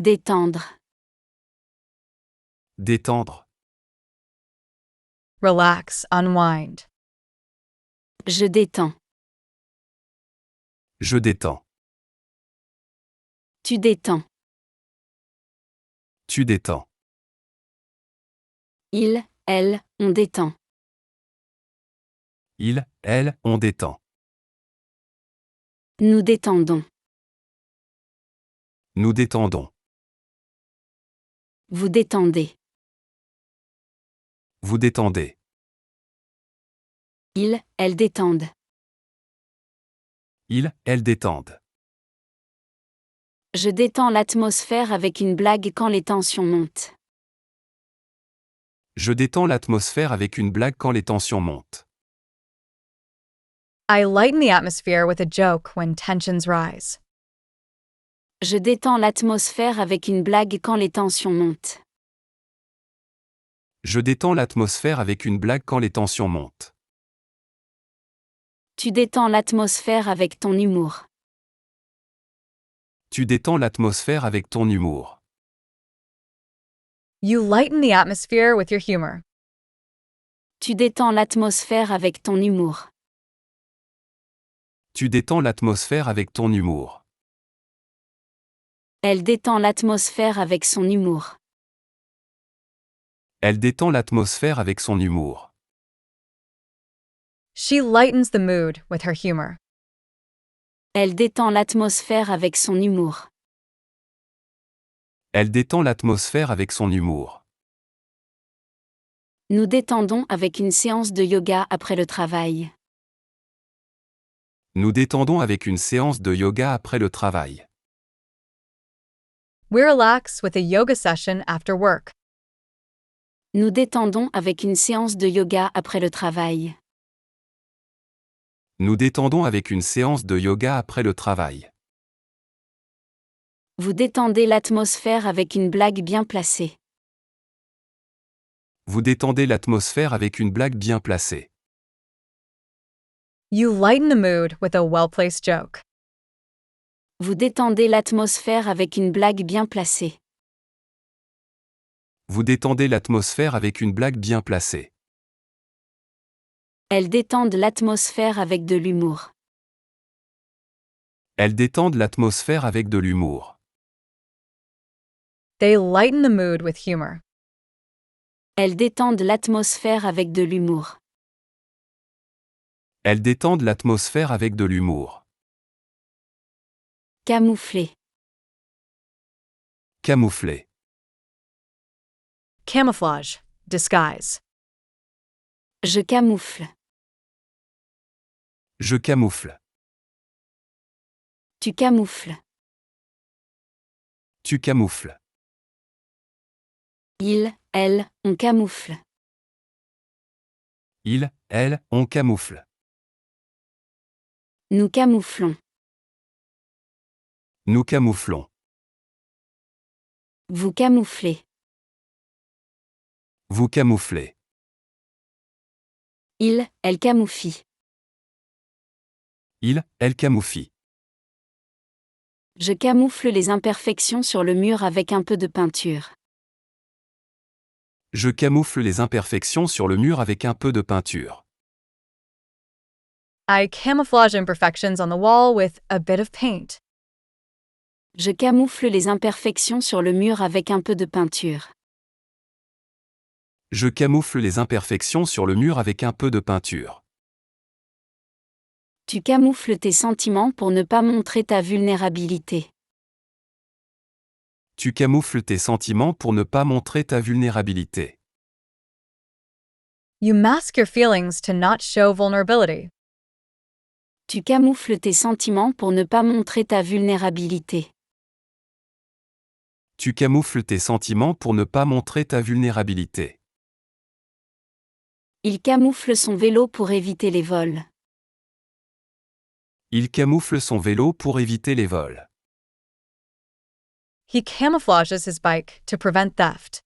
Détendre. Détendre. Relax, unwind. Je détends. Je détends. Tu détends. Tu détends. Il, elle, on détend. Il, elle, on détend. Nous détendons. Nous détendons. Vous détendez. Vous détendez. Ils, elles détendent. Il, elle détendent. Je détends l'atmosphère avec une blague quand les tensions montent. Je détends l'atmosphère avec une blague quand les tensions montent. I lighten the atmosphere with a joke when tensions rise. Je détends l'atmosphère avec une blague quand les tensions montent. Je détends l'atmosphère avec une blague quand les tensions montent. Tu détends l'atmosphère avec ton humour. Tu détends l'atmosphère avec ton humour. You lighten the atmosphere with your humor. Tu détends l'atmosphère avec ton humour. Tu détends l'atmosphère avec ton humour. Elle détend l'atmosphère avec son humour. Elle détend l'atmosphère avec son humour. She lightens the mood with her humor. Elle détend l'atmosphère avec son humour. Elle détend l'atmosphère avec son humour. Nous détendons avec une séance de yoga après le travail. Nous détendons avec une séance de yoga après le travail. We relax with a yoga session after work. Nous détendons avec une séance de yoga après le travail. Nous détendons avec une séance de yoga après le travail. Vous détendez l'atmosphère avec une blague bien placée. Vous détendez l'atmosphère avec une blague bien placée. You lighten the mood with a well-placed joke. Vous détendez l'atmosphère avec une blague bien placée. Vous détendez l'atmosphère avec une blague bien placée. Elles détendent l'atmosphère avec de l'humour. Elles détendent l'atmosphère avec de l'humour. They lighten the mood with humor. Elles détendent l'atmosphère avec de l'humour. Elles détendent l'atmosphère avec de l'humour. Camoufler. Camoufler. Camouflage, disguise. Je camoufle. Je camoufle. Tu camoufles. Tu camoufles. Il, elle, on camoufle. Il, elle, on camoufle. Nous camouflons. Nous camouflons. Vous camouflez. Vous camouflez. Il, elle camoufle. Il, elle camoufle. Je camoufle les imperfections sur le mur avec un peu de peinture. Je camoufle les imperfections sur le mur avec un peu de peinture. I camouflage imperfections on the wall with a bit of paint. Je camoufle les imperfections sur le mur avec un peu de peinture. Je camoufle les imperfections sur le mur avec un peu de peinture. Tu camoufles tes sentiments pour ne pas montrer ta vulnérabilité. Tu camoufles tes sentiments pour ne pas montrer ta vulnérabilité. You mask your feelings to not show vulnerability. Tu camoufles tes sentiments pour ne pas montrer ta vulnérabilité. Tu camoufles tes sentiments pour ne pas montrer ta vulnérabilité. Il camoufle son vélo pour éviter les vols. Il camoufle son vélo pour éviter les vols. He camouflages his bike to prevent theft.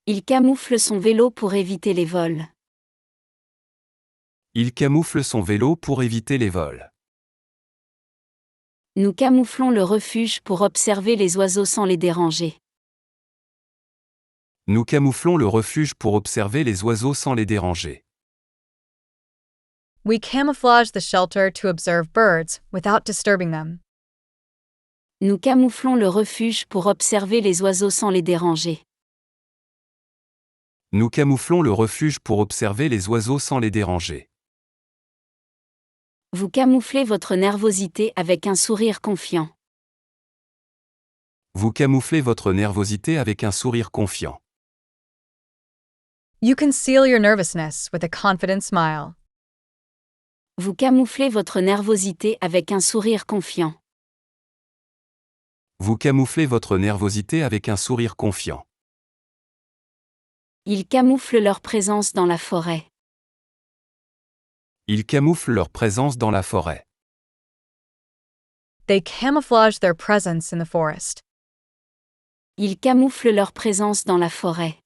Il camoufle son vélo pour éviter les vols. Il camoufle son vélo pour éviter les vols. Nous camouflons le refuge pour observer les oiseaux sans les déranger. Nous camouflons le refuge pour observer les oiseaux sans les déranger. We camouflage the shelter to observe birds without disturbing them. Nous camouflons le refuge pour observer les oiseaux sans les déranger. Nous camouflons le refuge pour observer les oiseaux sans les déranger. Vous camouflez votre nervosité avec un sourire confiant. Vous camouflez votre nervosité avec un sourire confiant. You conceal your nervousness with a confident smile. Vous camouflez votre nervosité avec un sourire confiant. Vous camouflez votre nervosité avec un sourire confiant. Ils camouflent leur présence dans la forêt. Ils camouflent leur présence dans la forêt. They camouflage their presence in the forest. Ils camouflent leur présence dans la forêt.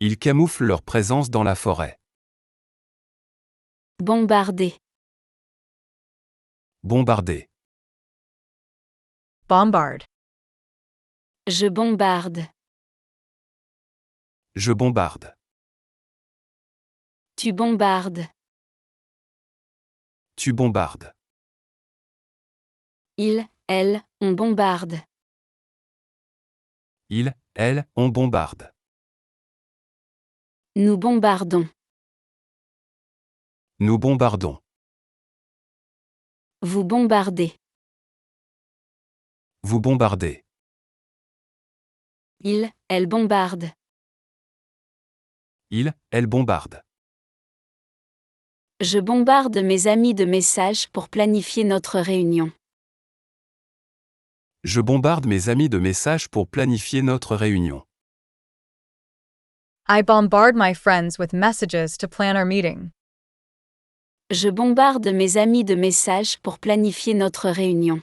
Ils camouflent leur présence dans la forêt. Bombarder. Bombarder. Bombard. Je bombarde. Je bombarde. Tu bombardes. Tu bombardes. Il, elle, on bombarde. Il, elle, on bombarde. Nous bombardons. Nous bombardons. Vous bombardez. Vous bombardez. Il, elle bombarde. Il, elle bombarde. Je bombarde mes amis de messages pour planifier notre réunion. Je bombarde mes amis de messages pour planifier notre réunion. I bombard my friends with messages to plan our meeting. Je bombarde mes amis de messages pour planifier notre réunion.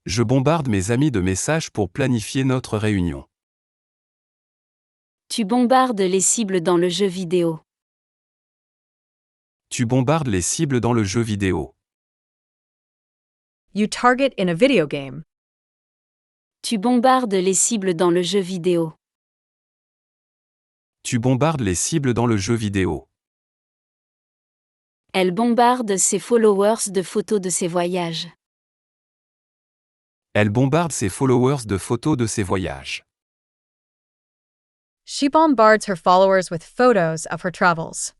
Je bombarde mes amis de messages pour planifier notre réunion. Tu bombardes les cibles dans le jeu vidéo. Tu bombardes les cibles dans le jeu vidéo. You target in a video game. Tu bombardes les cibles dans le jeu vidéo. Tu bombardes les cibles dans le jeu vidéo. Elle bombarde ses followers de photos de ses voyages. Elle bombarde ses followers de photos de ses voyages. She bombards her followers with photos of her travels.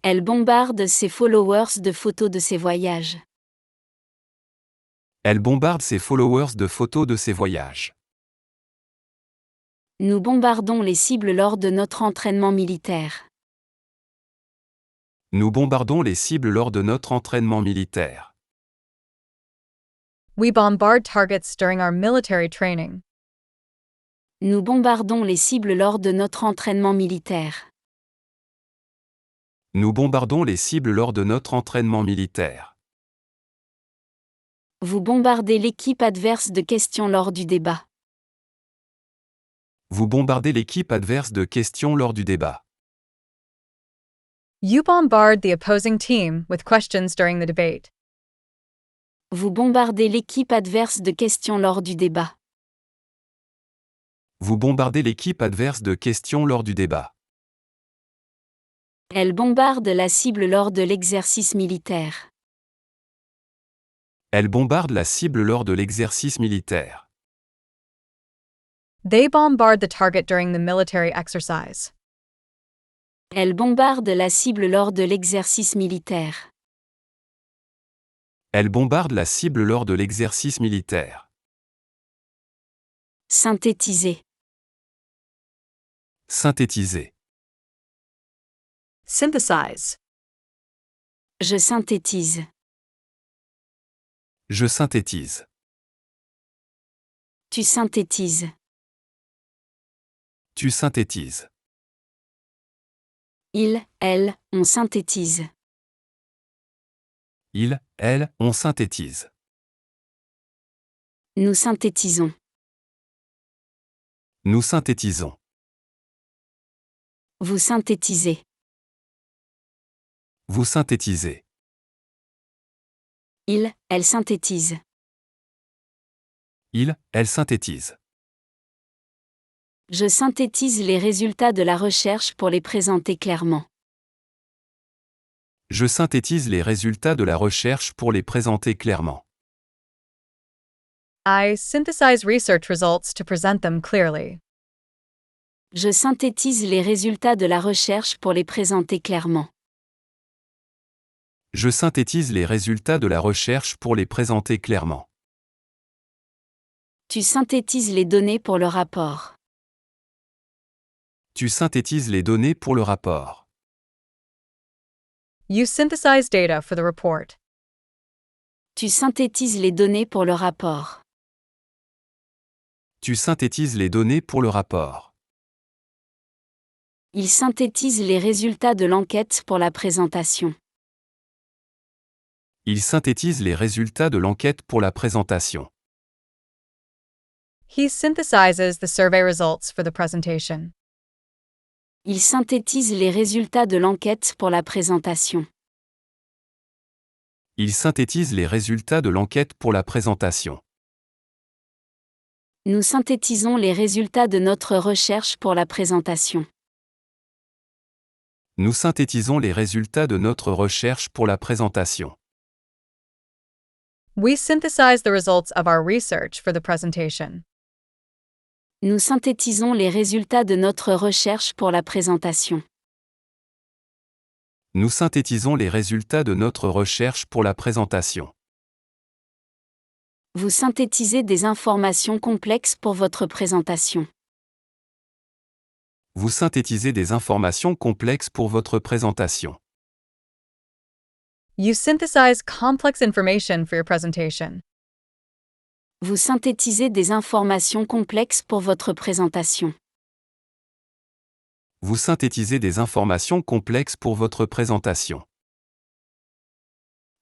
Elle bombarde ses followers de photos de ses voyages. Elle bombarde ses followers de photos de ses voyages. Nous bombardons les cibles lors de notre entraînement militaire. Nous bombardons les cibles lors de notre entraînement militaire. We bombard targets during our military training. Nous bombardons les cibles lors de notre entraînement militaire. Nous bombardons les cibles lors de notre entraînement militaire. Vous bombardez l'équipe adverse de questions lors du débat. Vous bombardez l'équipe adverse de questions lors du débat. You bombard the opposing team with questions during the debate. Vous bombardez l'équipe adverse de questions lors du débat. Vous bombardez l'équipe adverse de questions lors du débat. Elle bombarde la cible lors de l'exercice militaire. Elle bombarde la cible lors de l'exercice militaire. They bombard the target during the military exercise. Elle bombarde la cible lors de l'exercice militaire. Elle bombarde la cible lors de l'exercice militaire. Synthétiser. Synthétiser. Synthesize. Je synthétise. Je synthétise. Tu synthétises. Tu synthétises. Il, elle, on synthétise. Il, elle, on synthétise. Nous synthétisons. Nous synthétisons. Vous synthétisez. Vous synthétisez. Elle synthétise. Elle synthétise. Je synthétise les résultats de la recherche pour les présenter clairement. Je synthétise les résultats de la recherche pour les présenter clairement. I synthesize research results to present them clearly. Je synthétise les résultats de la recherche pour les présenter clairement. Je synthétise les résultats de la recherche pour les présenter clairement. Tu synthétises les données pour le rapport. Tu synthétises les données pour le rapport. You synthesize data for the report. Tu synthétises les données pour le rapport. Tu synthétises les données pour le rapport. Il synthétise les résultats de l'enquête pour la présentation. Il synthétise les résultats de l'enquête pour la présentation. He synthesizes the survey results for the presentation. Il synthétise les résultats de l'enquête pour la présentation. Il synthétise les résultats de l'enquête pour la présentation. Nous synthétisons les résultats de notre recherche pour la présentation. Nous synthétisons les résultats de notre recherche pour la présentation. We synthesize the results of our research for the presentation. Nous synthétisons les résultats de notre recherche pour la présentation. Nous synthétisons les résultats de notre recherche pour la présentation. Vous synthétisez des informations complexes pour votre présentation. Vous synthétisez des informations complexes pour votre présentation. You synthesize complex information for your presentation. Vous synthétisez des informations complexes pour votre présentation. Vous synthétisez des informations complexes pour votre présentation.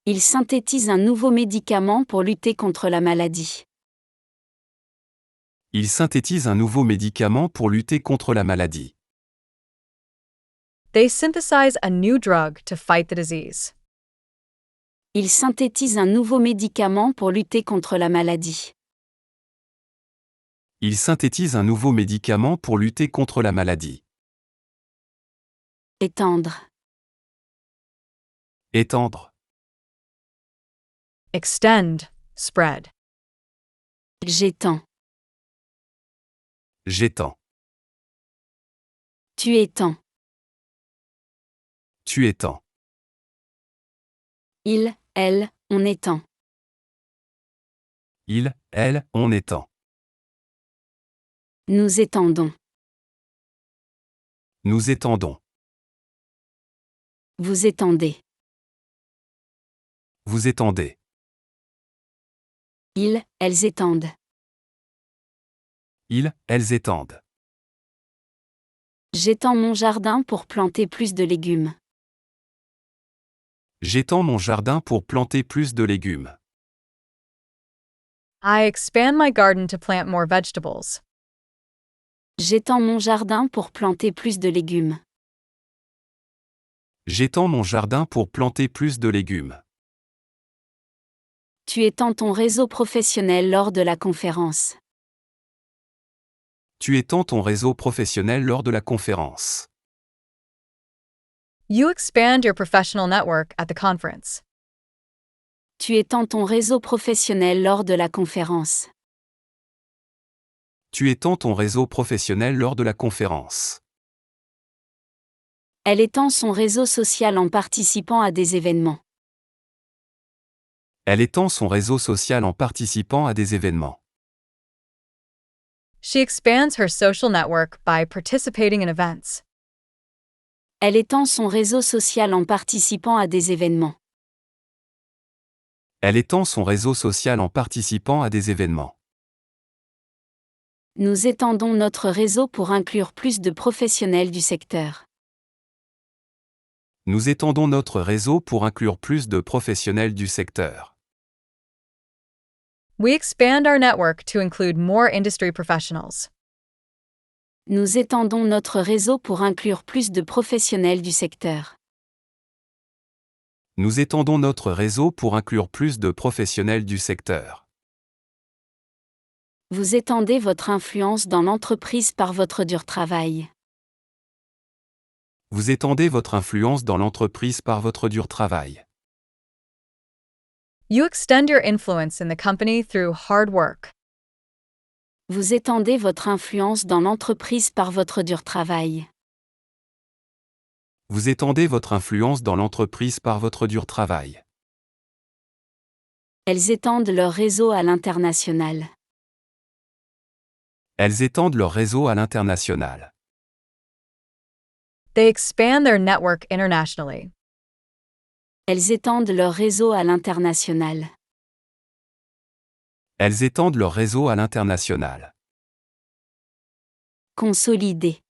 Il synthétise un nouveau médicament pour lutter contre la maladie. Il synthétise un nouveau médicament pour lutter contre la maladie. They synthesize a new drug to fight the disease. Il synthétise un nouveau médicament pour lutter contre la maladie. Il synthétise un nouveau médicament pour lutter contre la maladie. Étendre. Étendre. Extend, spread. J'étends. J'étends. Tu étends. Tu étends. Elle, on étend. Elle, on étend. Nous étendons. Nous étendons. Vous étendez. Vous étendez. Elles étendent. Elles étendent. J'étends mon jardin pour planter plus de légumes. J'étends mon jardin pour planter plus de légumes. I expand my garden to plant more vegetables. J'étends mon jardin pour planter plus de légumes. J'étends mon jardin pour planter plus de légumes. Tu étends ton réseau professionnel lors de la conférence. Tu étends ton réseau professionnel lors de la conférence. You expand your professional network at the conference. Tu étends ton réseau professionnel lors de la conférence. Tu étends ton réseau professionnel lors de la conférence. Elle étend son réseau social en participant à des événements. Elle étend son réseau social en participant à des événements. She expands her social network by participating in events. Elle étend son réseau social en participant à des événements. Elle étend son réseau social en participant à des événements. Nous étendons notre réseau pour inclure plus de professionnels du secteur. Nous étendons notre réseau pour inclure plus de professionnels du secteur. We expand our network to include more industry professionals. Nous étendons notre réseau pour inclure plus de professionnels du secteur. Nous étendons notre réseau pour inclure plus de professionnels du secteur. Vous étendez votre influence dans l'entreprise par votre dur travail. Vous étendez votre influence dans l'entreprise par votre dur travail. You extend your influence in the company through hard work. Vous étendez votre influence dans l'entreprise par votre dur travail. Vous étendez votre influence dans l'entreprise par votre dur travail. Elles étendent leur réseau à l'international. Elles étendent leur réseau à l'international. They expand their network internationally. Elles étendent leur réseau à l'international. Elles étendent leur réseau à l'international. Consolider.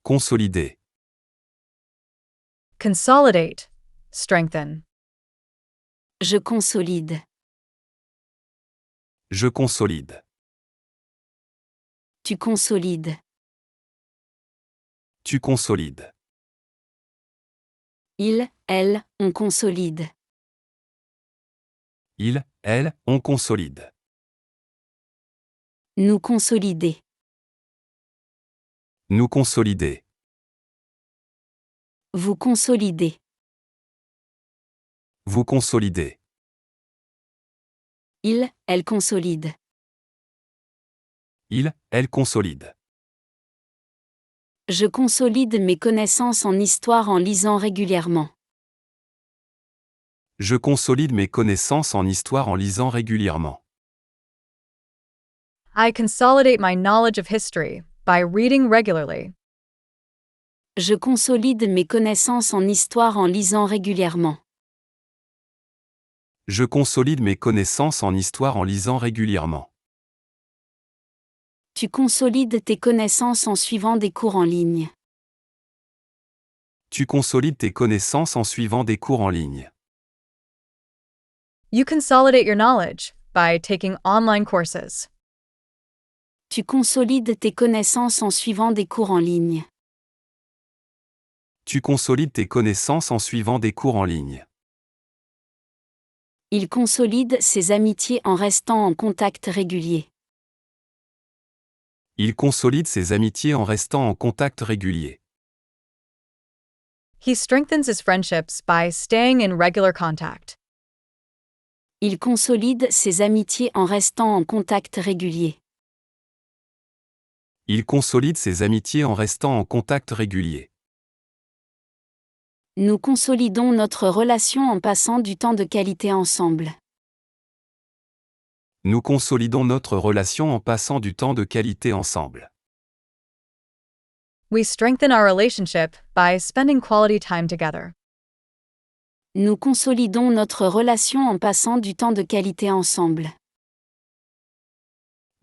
Consolider. Consolidate. Strengthen. Je consolide. Je consolide. Tu consolides. Tu consolides. Il, elle, on consolide. Il, elle, on consolide. Nous consolider. Nous consolider. Vous consolidez. Vous consolidez. Il, elle consolide. Il, elle consolide. Je consolide mes connaissances en histoire en lisant régulièrement. Je consolide mes connaissances en histoire en lisant régulièrement. I consolidate my knowledge of history by reading regularly. Je consolide mes connaissances en histoire en lisant régulièrement. Je consolide mes connaissances en histoire en lisant régulièrement. Tu consolides tes connaissances en suivant des cours en ligne. Tu consolides tes connaissances en suivant des cours en ligne. You consolidate your knowledge by taking online courses. Tu consolides tes connaissances en suivant des cours en ligne. Tu consolides tes connaissances en suivant des cours en ligne. Il consolide ses amitiés en restant en contact régulier. Il consolide ses amitiés en restant en contact régulier. He strengthens his friendships by staying in regular contact. Il consolide ses amitiés en restant en contact régulier. Il consolide ses amitiés en restant en contact régulier. Nous consolidons notre relation en passant du temps de qualité ensemble. Nous consolidons notre relation en passant du temps de qualité ensemble. We strengthen our relationship by spending quality time together. Nous consolidons notre relation en passant du temps de qualité ensemble.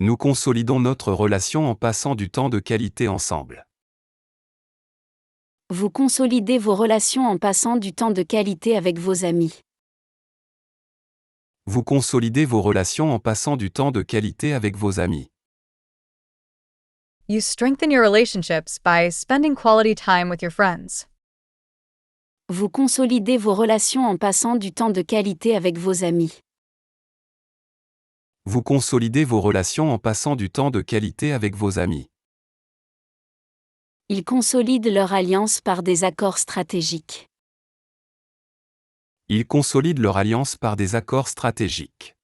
Nous consolidons notre relation en passant du temps de qualité ensemble. Vous consolidez vos relations en passant du temps de qualité avec vos amis. Vous consolidez vos relations en passant du temps de qualité avec vos amis. You strengthen your relationships by spending quality time with your friends. Vous consolidez vos relations en passant du temps de qualité avec vos amis. Vous consolidez vos relations en passant du temps de qualité avec vos amis. Ils consolident leur alliance par des accords stratégiques. Ils consolident leur alliance par des accords stratégiques.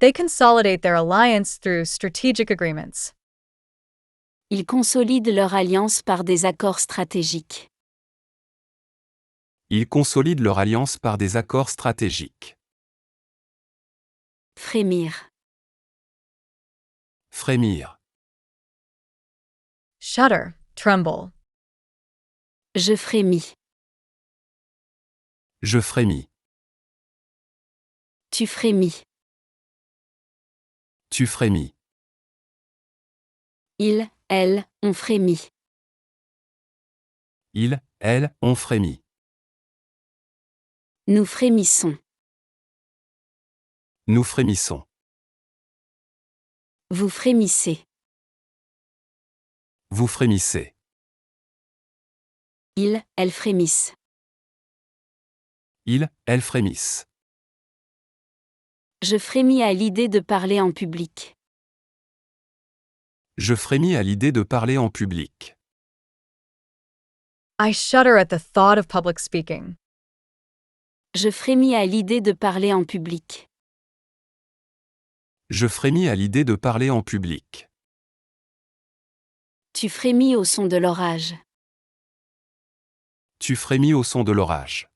They consolidate their alliance through strategic agreements. Ils consolident leur alliance par des accords stratégiques. Ils consolident leur alliance par des accords stratégiques. Frémir. Frémir. Shudder, tremble. Je frémis. Je frémis. Tu frémis. Tu frémis. Il, elle, on frémit. Il, elle, on frémit. Nous frémissons. Nous frémissons. Vous frémissez. Vous frémissez. elles frémissent. elles frémissent. Je frémis à l'idée de parler en public. Je frémis à l'idée de parler en public. I shudder at the thought of public speaking. Je frémis à l'idée de parler en public. Je frémis à l'idée de parler en public. Tu frémis au son de l'orage. Tu frémis au son de l'orage.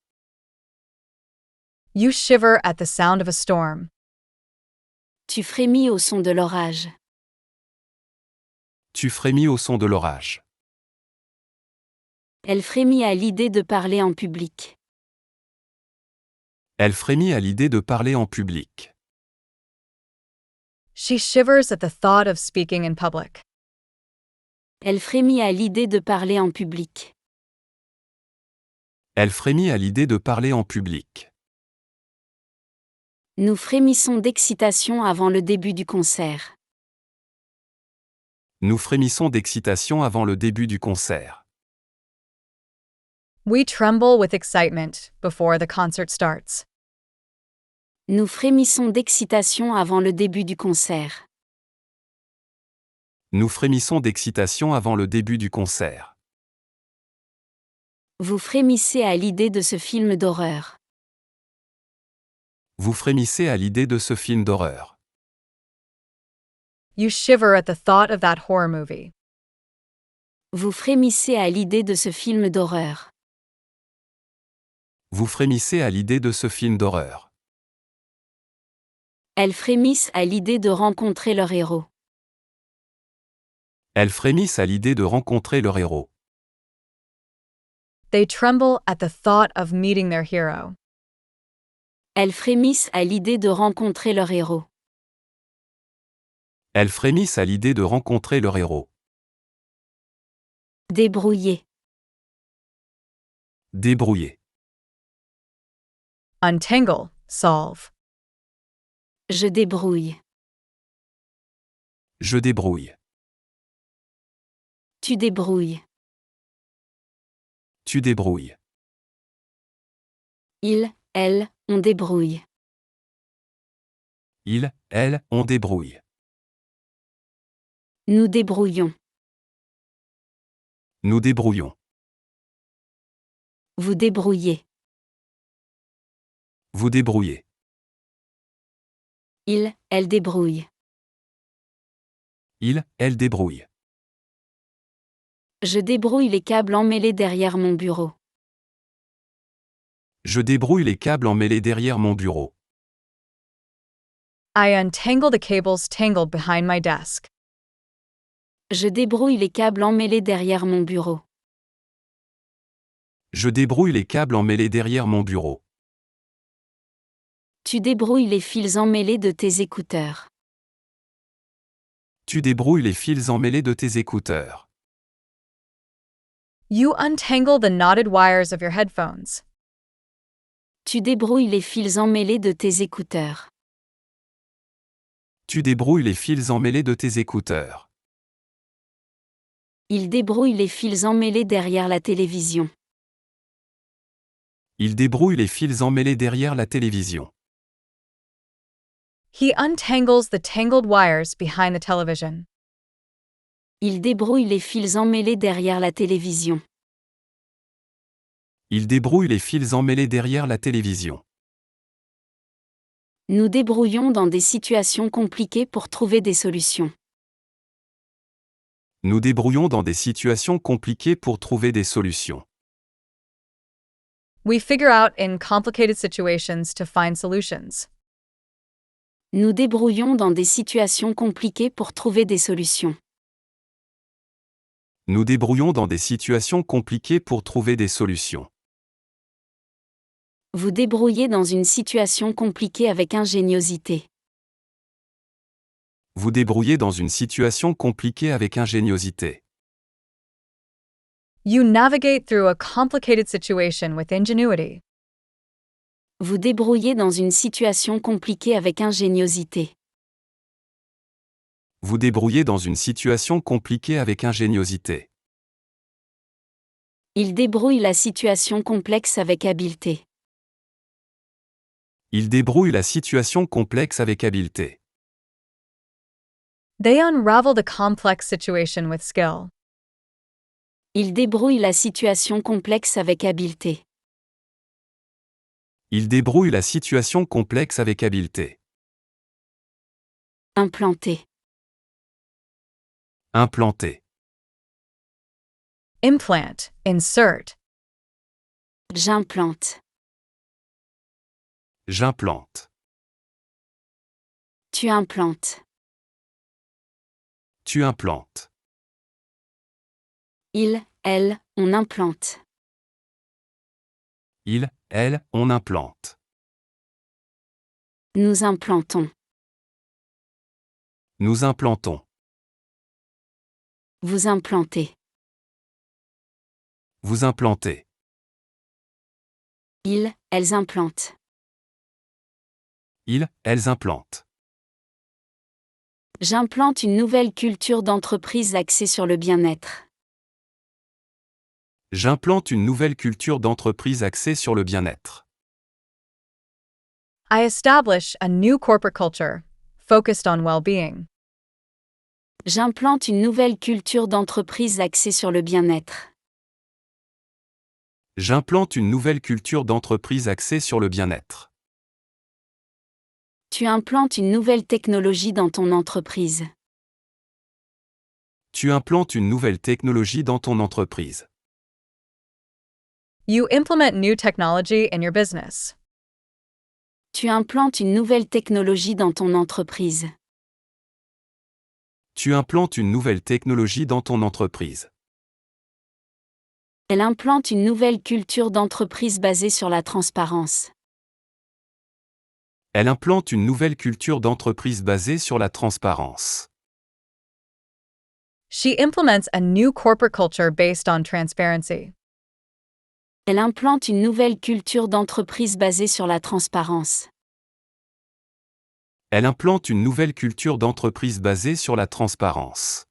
You shiver at the sound of a storm. Tu frémis au son de l'orage. Tu frémis au son de l'orage. Elle frémit à l'idée de parler en public. Elle frémit à l'idée de parler en public. She shivers at the thought of speaking in public. Elle frémit à l'idée de parler en public. Elle frémit à l'idée de parler en public. Nous frémissons d'excitation avant le début du concert. Nous frémissons d'excitation avant le début du concert. We tremble with excitement before the concert starts. Nous frémissons d'excitation avant le début du concert. Nous frémissons d'excitation avant le début du concert. Vous frémissez à l'idée de ce film d'horreur. Vous frémissez à l'idée de ce film d'horreur. You shiver at the thought of that horror movie. Vous frémissez à l'idée de ce film d'horreur. Vous frémissez à l'idée de ce film d'horreur. Elles frémissent à l'idée de rencontrer leur héros. Elles frémissent à l'idée de rencontrer leur héros. They tremble at the thought of meeting their hero. Elles frémissent à l'idée de rencontrer leur héros. Elles frémissent à l'idée de rencontrer leur héros. Débrouiller. Débrouiller. Untangle, solve. Je débrouille. Je débrouille. Tu débrouilles. Tu débrouilles. Elles, on débrouille. Elles, on débrouille. Nous débrouillons. Nous débrouillons. Vous débrouillez. Vous débrouillez. Elles débrouillent. Elles débrouillent. Je débrouille les câbles emmêlés derrière mon bureau. Je débrouille les câbles emmêlés derrière mon bureau. I untangle the cables tangled behind my desk. Je débrouille les câbles emmêlés derrière mon bureau. Je débrouille les câbles emmêlés derrière mon bureau. Tu débrouilles les fils emmêlés de tes écouteurs. Tu débrouilles les fils emmêlés de tes écouteurs. You untangle the knotted wires of your headphones. Tu débrouilles les fils emmêlés de tes écouteurs. Tu débrouilles les fils emmêlés de tes écouteurs. Il débrouille les fils emmêlés derrière la télévision. Il débrouille les fils emmêlés derrière la télévision. He untangles the tangled wires behind the television. Il débrouille les fils emmêlés derrière la télévision. Il débrouille les fils emmêlés derrière la télévision. Nous débrouillons dans des situations compliquées pour trouver des solutions. Nous débrouillons dans des situations compliquées pour trouver des solutions. We figure out in complicated situations to find solutions. Nous débrouillons dans des situations compliquées pour trouver des solutions. Nous débrouillons dans des situations compliquées pour trouver des solutions. Vous débrouillez dans une situation compliquée avec ingéniosité. Vous débrouillez dans une situation compliquée avec ingéniosité. You navigate through a complicated situation with ingenuity. Vous débrouillez dans une situation compliquée avec ingéniosité. Vous débrouillez dans une situation compliquée avec ingéniosité. Il débrouille la situation complexe avec habileté. Il débrouille la situation complexe avec habileté. They unravel the complex situation with skill. Il débrouille la situation complexe avec habileté. Il débrouille la situation complexe avec habileté. Implanter. Implanter. Implant, insert. J'implante. J'implante. Tu implantes. Tu implantes. Il, elle, on implante. Il, elle, on implante. Nous implantons. Nous implantons. Vous implantez. Vous implantez. Ils, elles implantent. Ils, elles implantent. J'implante une nouvelle culture d'entreprise axée sur le bien-être. J'implante une nouvelle culture d'entreprise axée sur le bien-être. I establish a new corporate culture, focused on well-being. J'implante une nouvelle culture d'entreprise axée sur le bien-être. J'implante une nouvelle culture d'entreprise axée sur le bien-être. Tu implantes une nouvelle technologie dans ton entreprise. Tu implantes une nouvelle technologie dans ton entreprise. You implement new technology in your business. Tu implantes une nouvelle technologie dans ton entreprise. Tu implantes une nouvelle technologie dans ton entreprise. Elle implante une nouvelle culture d'entreprise basée sur la transparence. Elle implante une nouvelle culture d'entreprise basée sur la transparence. She implements a new corporate culture based on transparency. Elle implante une nouvelle culture d'entreprise basée sur la transparence. Elle implante une nouvelle culture d'entreprise basée sur la transparence.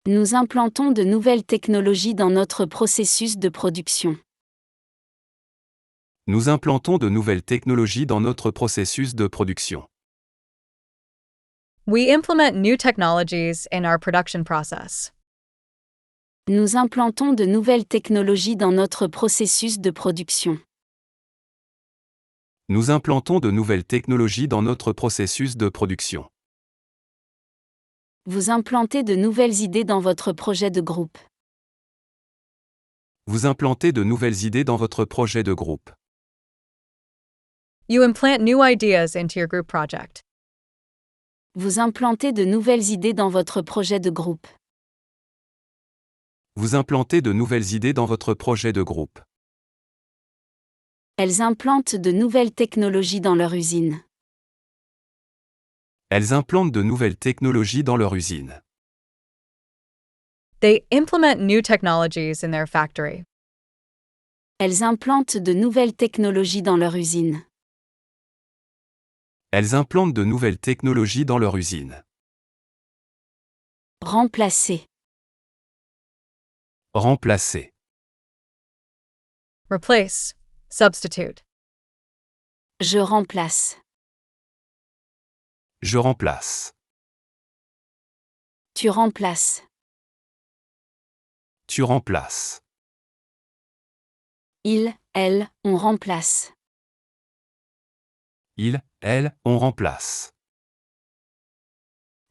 Nous implantons de nouvelles technologies dans notre processus de production. Nous implantons de nouvelles technologies dans notre processus de production. We implement new technologies in our production process. Nous implantons de nouvelles technologies dans notre processus de production. Nous implantons de nouvelles technologies dans notre processus de production. Vous implantez de nouvelles idées dans votre projet de groupe. Vous implantez de nouvelles idées dans votre projet de groupe. You implant new ideas into your group project. Vous implantez de nouvelles idées dans votre projet de groupe. Vous implantez de nouvelles idées dans votre projet de groupe. Elles implantent de nouvelles technologies dans leur usine. Elles implantent de nouvelles technologies dans leur usine. They implement new technologies in their factory. Elles implantent de nouvelles technologies dans leur usine. Elles implantent de nouvelles technologies dans leur usine. Remplacer. Remplacer. Replace, substitute. Je remplace. Je remplace. Tu remplaces. Tu remplaces. Il, elle, on remplace. Il, elle, on remplace.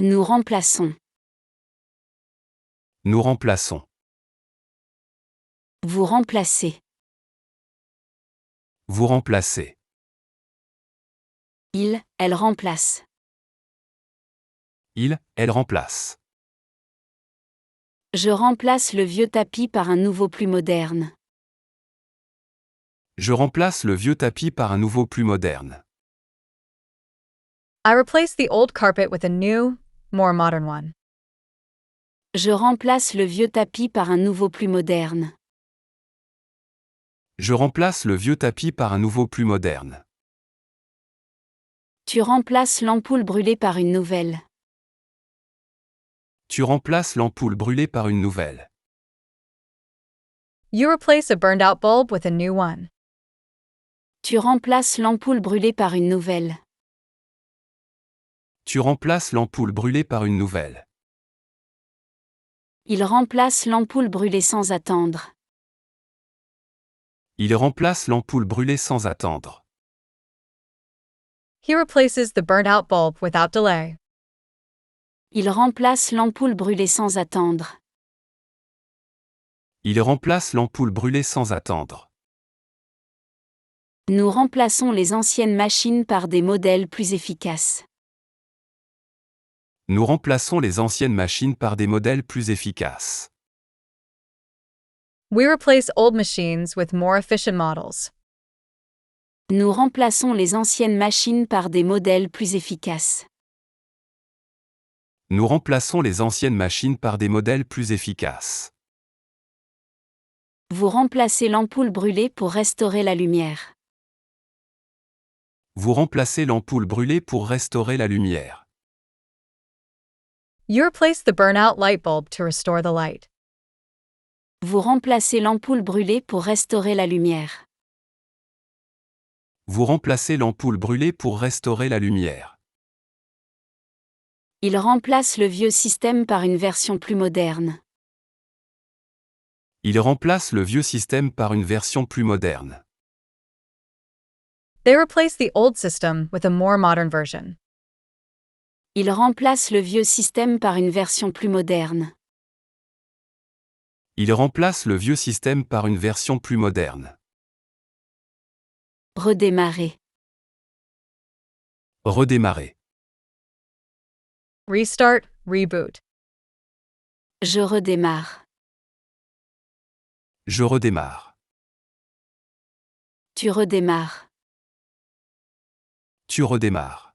Nous remplaçons. Nous remplaçons. Vous remplacez. Vous remplacez. Il, elle remplace. Il, elle remplace. Je remplace le vieux tapis par un nouveau plus moderne. Je remplace le vieux tapis par un nouveau plus moderne. I replace the old carpet with a new, more modern one. Je remplace le vieux tapis par un nouveau plus moderne. Je remplace le vieux tapis par un nouveau plus moderne. Tu remplaces l'ampoule brûlée par une nouvelle. Tu remplaces l'ampoule brûlée par une nouvelle. You replace a burned out bulb with a new one. Tu remplaces l'ampoule brûlée par une nouvelle. Tu remplaces l'ampoule brûlée par une nouvelle. Il remplace l'ampoule brûlée sans attendre. Il remplace l'ampoule brûlée sans attendre. He replaces the burned out bulb without delay. Il remplace l'ampoule brûlée sans attendre. Il remplace l'ampoule brûlée sans attendre. Nous remplaçons les anciennes machines par des modèles plus efficaces. Nous remplaçons les anciennes machines par des modèles plus efficaces. We replace old machines with more efficient models. Nous remplaçons les anciennes machines par des modèles plus efficaces. Nous remplaçons les anciennes machines par des modèles plus efficaces. Vous remplacez l'ampoule brûlée pour restaurer la lumière. Vous remplacez l'ampoule brûlée pour restaurer la lumière. You replace the burnout light bulb to restore the light. Vous remplacez l'ampoule brûlée pour restaurer la lumière. Vous remplacez l'ampoule brûlée pour restaurer la lumière. Il remplace le vieux système par une version plus moderne. Il remplace le vieux système par une version plus moderne. They replace the old system with a more modern version. Il remplace le vieux système par une version plus moderne. Il remplace le vieux système par une version plus moderne. Redémarrer. Redémarrer. Restart, reboot. Je redémarre. Je redémarre. Tu redémarres. Tu redémarres.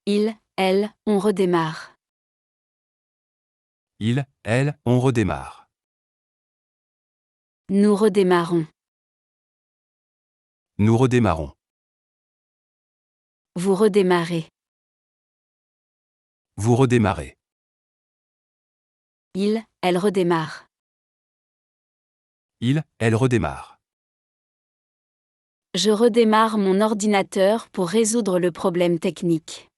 Il, elle, on redémarre. Il, elle, on redémarre. Nous redémarrons. Nous redémarrons. Vous redémarrez. Vous redémarrez. Il, elle redémarre. Il, elle redémarre. Je redémarre mon ordinateur pour résoudre le problème technique.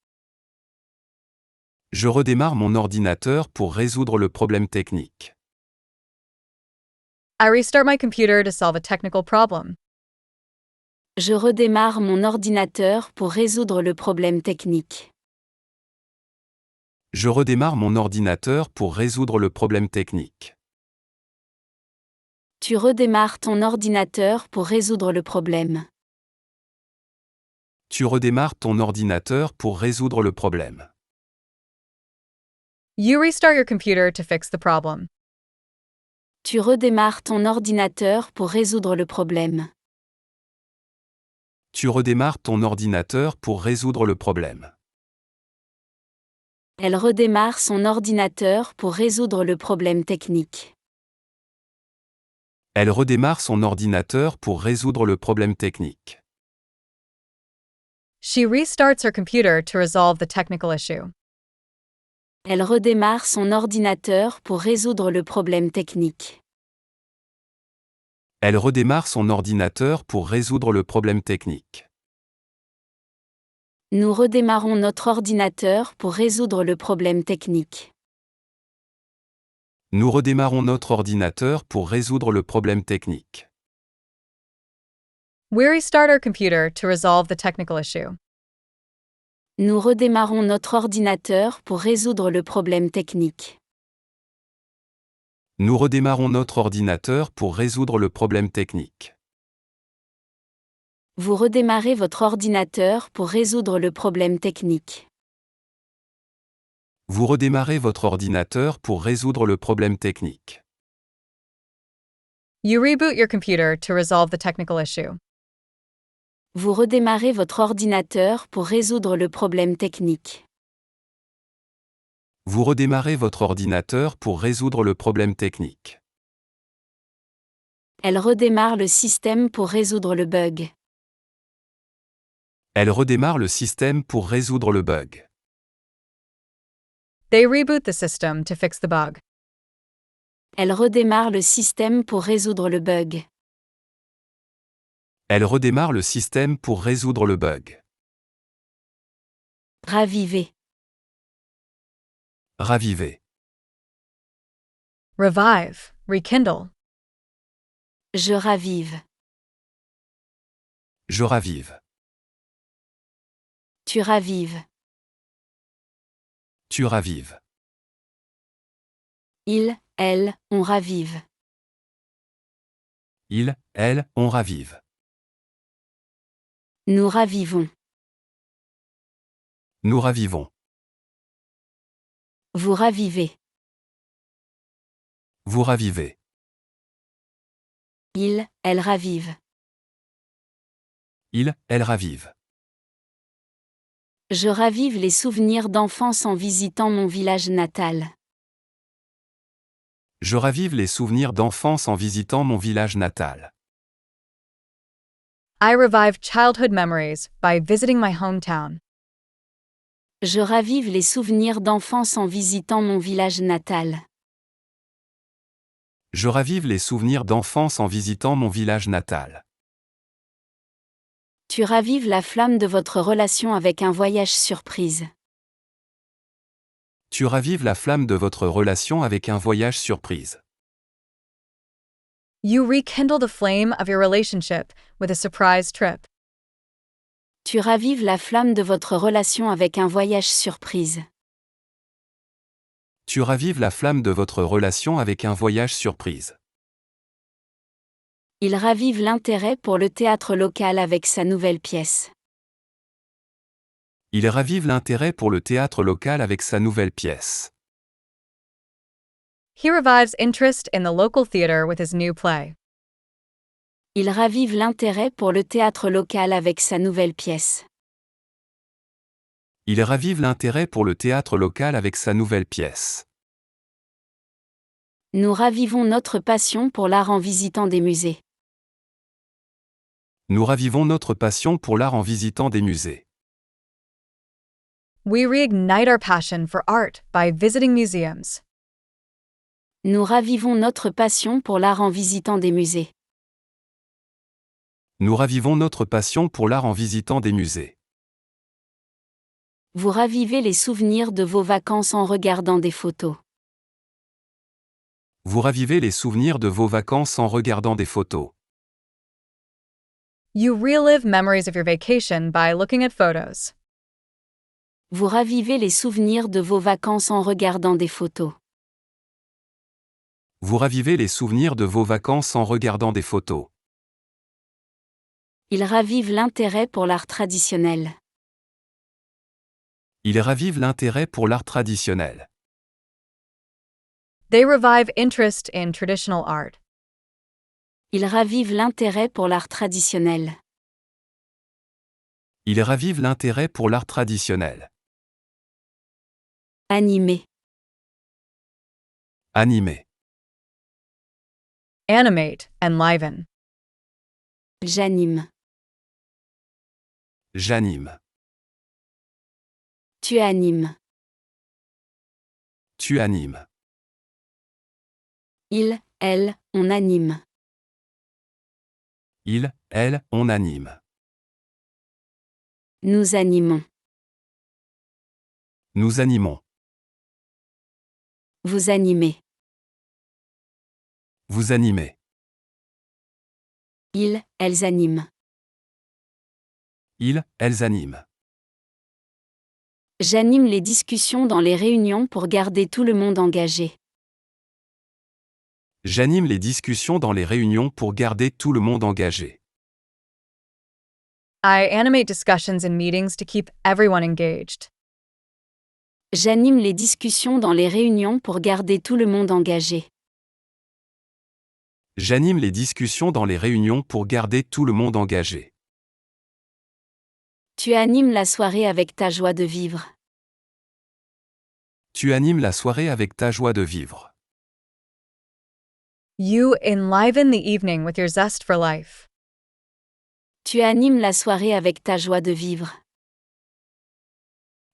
Je redémarre mon ordinateur pour résoudre le problème technique. I restart my computer to solve a technical problem. Je redémarre mon ordinateur pour résoudre le problème technique. Je redémarre mon ordinateur pour résoudre le problème technique. Tu redémarres ton ordinateur pour résoudre le problème. Tu redémarres ton ordinateur pour résoudre le problème. You restart your computer to fix the problem. Tu redémarres ton ordinateur pour résoudre le problème. Tu redémarres ton ordinateur pour résoudre le problème. Elle redémarre son ordinateur pour résoudre le problème technique. Elle redémarre son ordinateur pour résoudre le problème technique. She restarts her computer to resolve the technical issue. Elle redémarre son ordinateur pour résoudre le problème technique. Elle redémarre son ordinateur pour résoudre le problème technique. Nous redémarrons notre ordinateur pour résoudre le problème technique. Nous redémarrons notre ordinateur pour résoudre le problème technique. We restart our computer to resolve the technical issue. Nous redémarrons notre ordinateur pour résoudre le problème technique. Nous redémarrons notre ordinateur pour résoudre le problème technique. Vous redémarrez votre ordinateur pour résoudre le problème technique. Vous redémarrez votre ordinateur pour résoudre le problème technique. You reboot your computer to resolve the technical issue. Vous redémarrez votre ordinateur pour résoudre le problème technique. Vous redémarrez votre ordinateur pour résoudre le problème technique. Elle redémarre le système pour résoudre le bug. Elle redémarre le système pour résoudre le bug. Elle redémarre le système pour résoudre le bug. Elle redémarre le système pour résoudre le problème technique. Elle redémarre le système pour résoudre le bug. They reboot the system to fix the bug. Elle redémarre le système pour résoudre le bug. Elle redémarre le système pour résoudre le bug. Raviver. Raviver. Revive, rekindle. Je ravive. Je ravive. Tu ravives. Tu ravives. Il, elle, on ravive. Il, elle, on ravive. Nous ravivons. Nous ravivons. Vous ravivez. Vous ravivez. Il, elle ravive. Il, elle ravive. Je ravive les souvenirs d'enfance en visitant mon village natal. Je ravive les souvenirs d'enfance en visitant mon village natal. I revive childhood memories by visiting my hometown. Je ravive les souvenirs d'enfance en visitant mon village natal. Je ravive les souvenirs d'enfance en visitant mon village natal. Tu ravives la flamme de votre relation avec un voyage surprise. Tu ravives la flamme de votre relation avec un voyage surprise. You rekindle the flame of your relationship with a surprise trip. Tu ravives la flamme de votre relation avec un voyage surprise. Tu ravives la flamme de votre relation avec un voyage surprise. Il ravive l'intérêt pour le théâtre local avec sa nouvelle pièce. Il ravive l'intérêt pour le théâtre local avec sa nouvelle pièce. He revives interest in the local theater with his new play. Il ravive l'intérêt pour le théâtre local avec sa nouvelle pièce. Il ravive l'intérêt pour le théâtre local avec sa nouvelle pièce. Nous ravivons notre passion pour l'art en visitant des musées. Nous ravivons notre passion pour l'art en visitant des musées. We reignite our passion for art by visiting museums. Nous ravivons notre passion pour l'art en visitant des musées. Nous ravivons notre passion pour l'art en visitant des musées. Vous ravivez les souvenirs de vos vacances en regardant des photos. Vous ravivez les souvenirs de vos vacances en regardant des photos. You relive memories of your vacation by looking at photos. Vous ravivez les souvenirs de vos vacances en regardant des photos. Vous ravivez les souvenirs de vos vacances en regardant des photos. Il ravive l'intérêt pour l'art traditionnel. Il ravive l'intérêt pour l'art traditionnel. They revive interest in traditional art. Il ravive l'intérêt pour l'art traditionnel. Il ravive l'intérêt pour l'art traditionnel. Animé. Animé. Animate, enliven. J'anime. J'anime. Tu animes. Tu animes. Il, elle, on anime. Il, elle, on anime. Nous animons. Nous animons. Vous animez. Vous animez. Ils, elles animent. Ils, elles animent. J'anime les discussions dans les réunions pour garder tout le monde engagé. J'anime les discussions dans les réunions pour garder tout le monde engagé. I animate discussions in meetings to keep everyone engaged. J'anime les discussions dans les réunions pour garder tout le monde engagé. J'anime les discussions dans les réunions pour garder tout le monde engagé. Tu animes la soirée avec ta joie de vivre. Tu animes la soirée avec ta joie de vivre. You enliven the evening with your zest for life. Tu animes la soirée avec ta joie de vivre.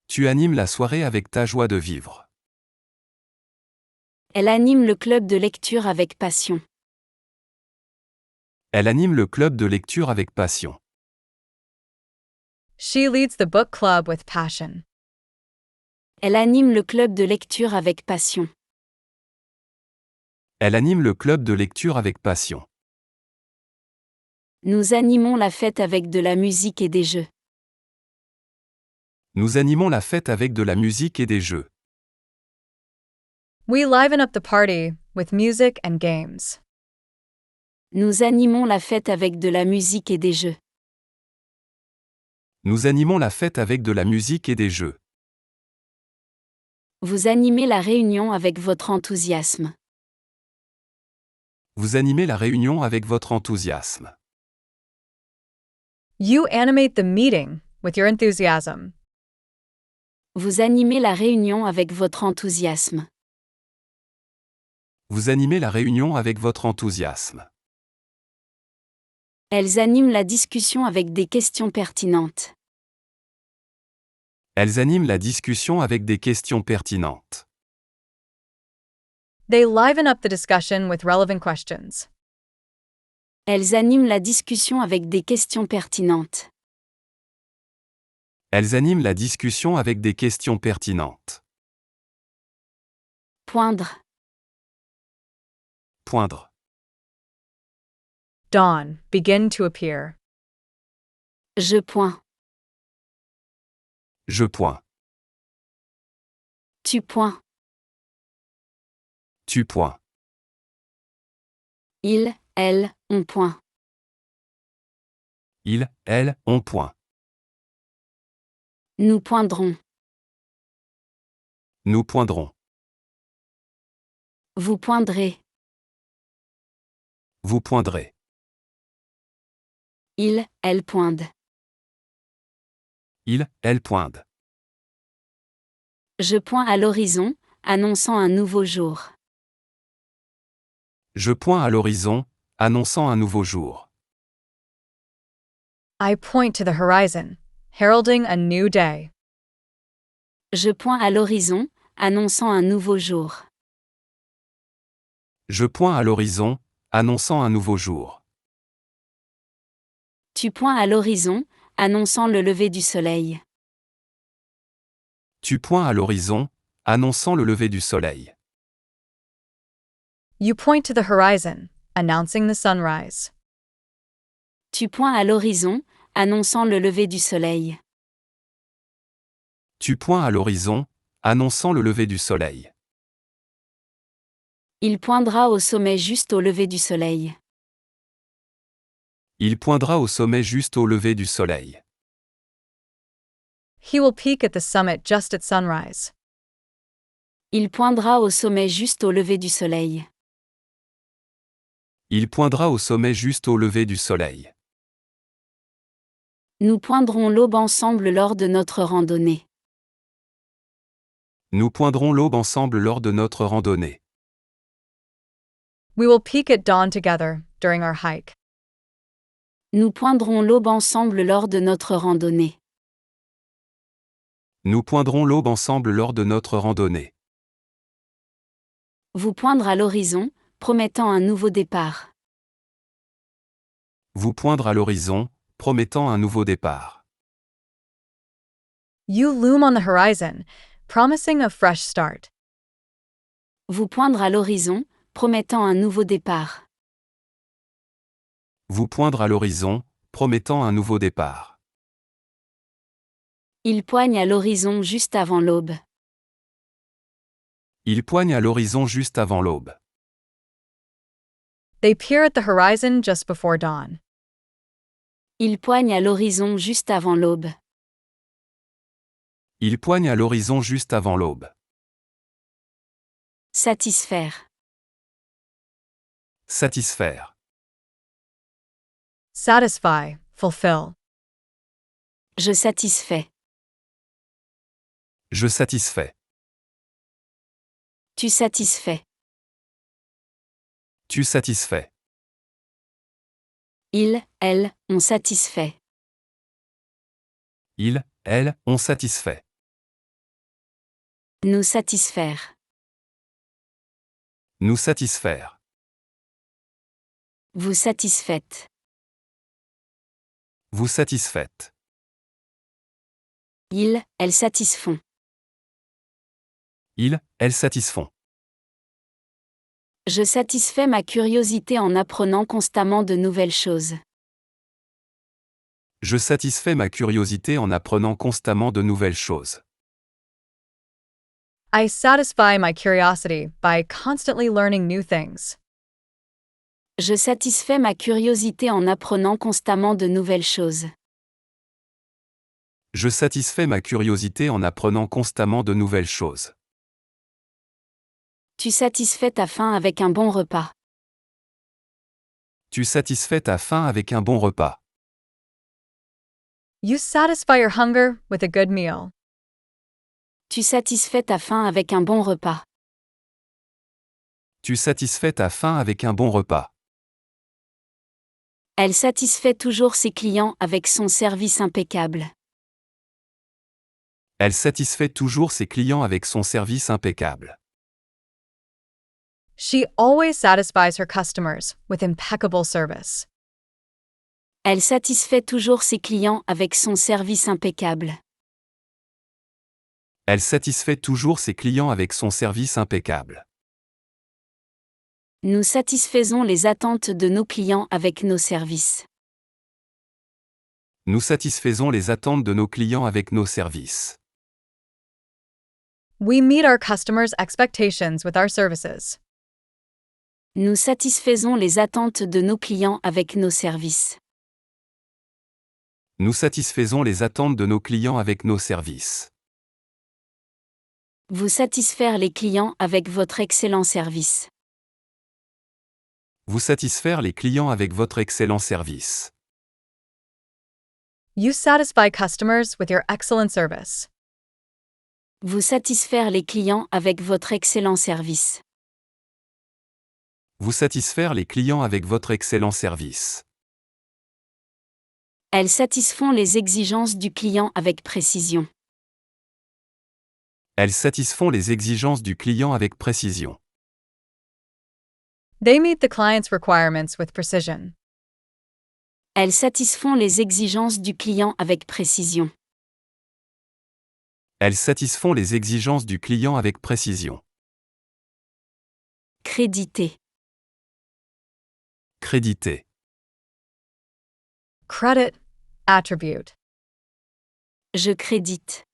Tu animes la soirée avec ta joie de vivre. Elle anime le club de lecture avec passion. Elle anime le club de lecture avec passion. She leads the book club with passion. Elle anime le club de lecture avec passion. Elle anime le club de lecture avec passion. Nous animons la fête avec de la musique et des jeux. Nous animons la fête avec de la musique et des jeux. We liven up the party with music and games. Nous animons la fête avec de la musique et des jeux. Nous animons la fête avec de la musique et des jeux. Vous animez la réunion avec votre enthousiasme. Vous animez la réunion avec votre enthousiasme. You animate the meeting with your enthusiasm. Vous animez la réunion avec votre enthousiasme. Vous animez la réunion avec votre enthousiasme. Elles animent la discussion avec des questions pertinentes. Elles animent la discussion avec des questions pertinentes. They liven up the discussion with relevant questions. Elles animent la discussion avec des questions pertinentes. Elles animent la discussion avec des questions pertinentes. Poindre. Poindre. Dawn, begin to appear. Je poins. Je poins. Tu poins. Tu poins. Il, elle, on point. Il, elle, on point. Nous poindrons. Nous poindrons. Vous poindrez. Vous poindrez. Il, elle poindent. Il, elle poindent. Je poins à l'horizon, annonçant un nouveau jour. Je poins à l'horizon, annonçant un nouveau jour. I point to the horizon, heralding a new day. Je poins à l'horizon, annonçant un nouveau jour. Je poins à l'horizon, annonçant un nouveau jour. Tu poins à l'horizon, annonçant le lever du soleil. Tu poins à l'horizon, annonçant le lever du soleil. You point to the horizon, announcing the sunrise. Tu poins à l'horizon, annonçant le lever du soleil. Tu poins à l'horizon, annonçant le lever du soleil. Il poindra au sommet juste au lever du soleil. Il poindra au sommet juste au lever du soleil. He will peak at the summit just at sunrise. Il poindra au sommet juste au lever du soleil. Il poindra au sommet juste au lever du soleil. Nous poindrons l'aube ensemble lors de notre randonnée. Nous poindrons l'aube ensemble lors de notre randonnée. We will peak at dawn together during our hike. Nous poindrons l'aube ensemble lors de notre randonnée. Nous poindrons l'aube ensemble lors de notre randonnée. Vous poindre à l'horizon, promettant un nouveau départ. Vous poindre à l'horizon, promettant un nouveau départ. You loom on the horizon, promising a fresh start. Vous poindre à l'horizon, promettant un nouveau départ. Vous poindre à l'horizon, promettant un nouveau départ. Il poigne à l'horizon juste avant l'aube. Il poigne à l'horizon juste avant l'aube. They peer at the horizon just before dawn. Il poigne à l'horizon juste avant l'aube. Il poigne à l'horizon juste avant l'aube. Satisfaire. Satisfaire. Satisfy, fulfill. Je satisfais. Je satisfais. Tu satisfais. Tu satisfais. Il, elle, on satisfait. Il, elle, on satisfait. Nous satisfaire. Nous satisfaire. Vous satisfaites. Vous satisfaites. Elles satisfont. Elles satisfont. Je satisfais ma curiosité en apprenant constamment de nouvelles choses. Je satisfais ma curiosité en apprenant constamment de nouvelles choses. I satisfy my curiosity by constantly learning new things. Je satisfais ma curiosité en apprenant constamment de nouvelles choses. Je satisfais ma curiosité en apprenant constamment de nouvelles choses. Tu satisfais ta faim avec un bon repas. Tu satisfais ta faim avec un bon repas. You satisfy your hunger with a good meal. Tu satisfais ta faim avec un bon repas. Tu satisfais ta faim avec un bon repas. Elle satisfait toujours ses clients avec son service impeccable. Elle satisfait toujours ses clients avec son service impeccable. She always satisfies her customers with impeccable service. Elle satisfait toujours ses clients avec son service impeccable. Elle satisfait toujours ses clients avec son service impeccable. Nous satisfaisons les attentes de nos clients avec nos services. Nous satisfaisons les attentes de nos clients avec nos services. We meet our customers' expectations with our services. Nous satisfaisons les attentes de nos clients avec nos services. Nous satisfaisons les attentes de nos clients avec nos services. Vous satisfaire les clients avec votre excellent service. Vous satisfaire les clients avec votre excellent service. You satisfy customers with your excellent service. Vous satisfaire les clients avec votre excellent service. Vous satisfaire les clients avec votre excellent service. Elles satisfont les exigences du client avec précision. Elles satisfont les exigences du client avec précision. They meet the client's requirements with precision. Elles satisfont les exigences du client avec précision. Elles satisfont les exigences du client avec précision. Créditer. Créditer. Credit, attribute. Je crédite.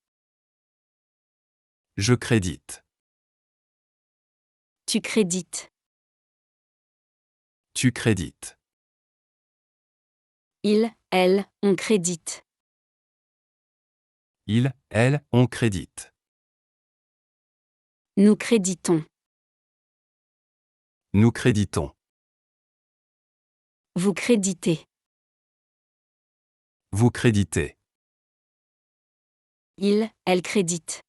Je crédite. Tu crédites. Tu crédites. Elle, on crédite. Elle, on crédite. Nous créditons. Nous créditons. Vous créditez. Vous créditez. Elle crédite.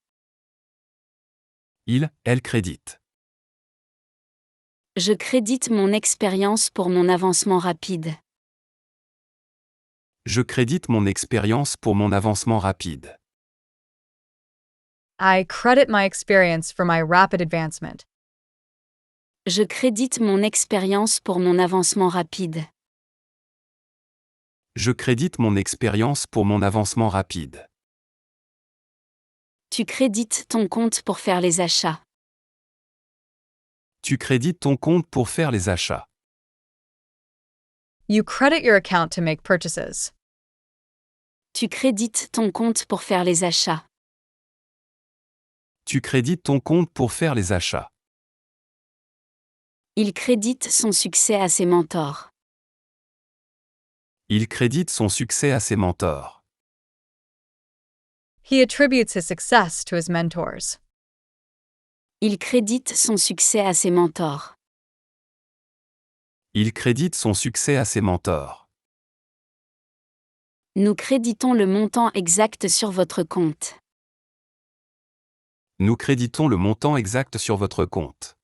Elle crédite. Je crédite mon expérience pour mon avancement rapide. Je crédite mon expérience pour mon avancement rapide. I credit my experience for my rapid advancement. Je crédite mon expérience pour mon avancement rapide. Je crédite mon expérience pour mon avancement rapide. Tu crédites ton compte pour faire les achats. Tu crédites ton compte pour faire les achats. You credit your account to make purchases. Tu crédites ton compte pour faire les achats. Tu crédites ton compte pour faire les achats. Il crédite son succès à ses mentors. Il crédite son succès à ses mentors. He attributes his success to his mentors. Il crédite son succès à ses mentors. Il crédite son succès à ses mentors. Nous créditons le montant exact sur votre compte. Nous créditons le montant exact sur votre compte.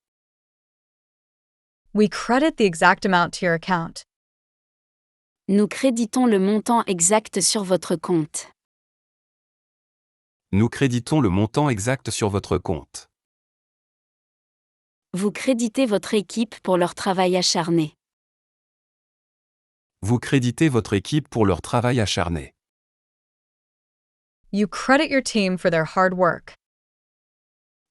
We credit the exact amount to your account. Nous créditons le montant exact sur votre compte. Nous créditons le montant exact sur votre compte. Vous créditez votre équipe pour leur travail acharné. Vous créditez votre équipe pour leur travail acharné. You credit your team for their hard work.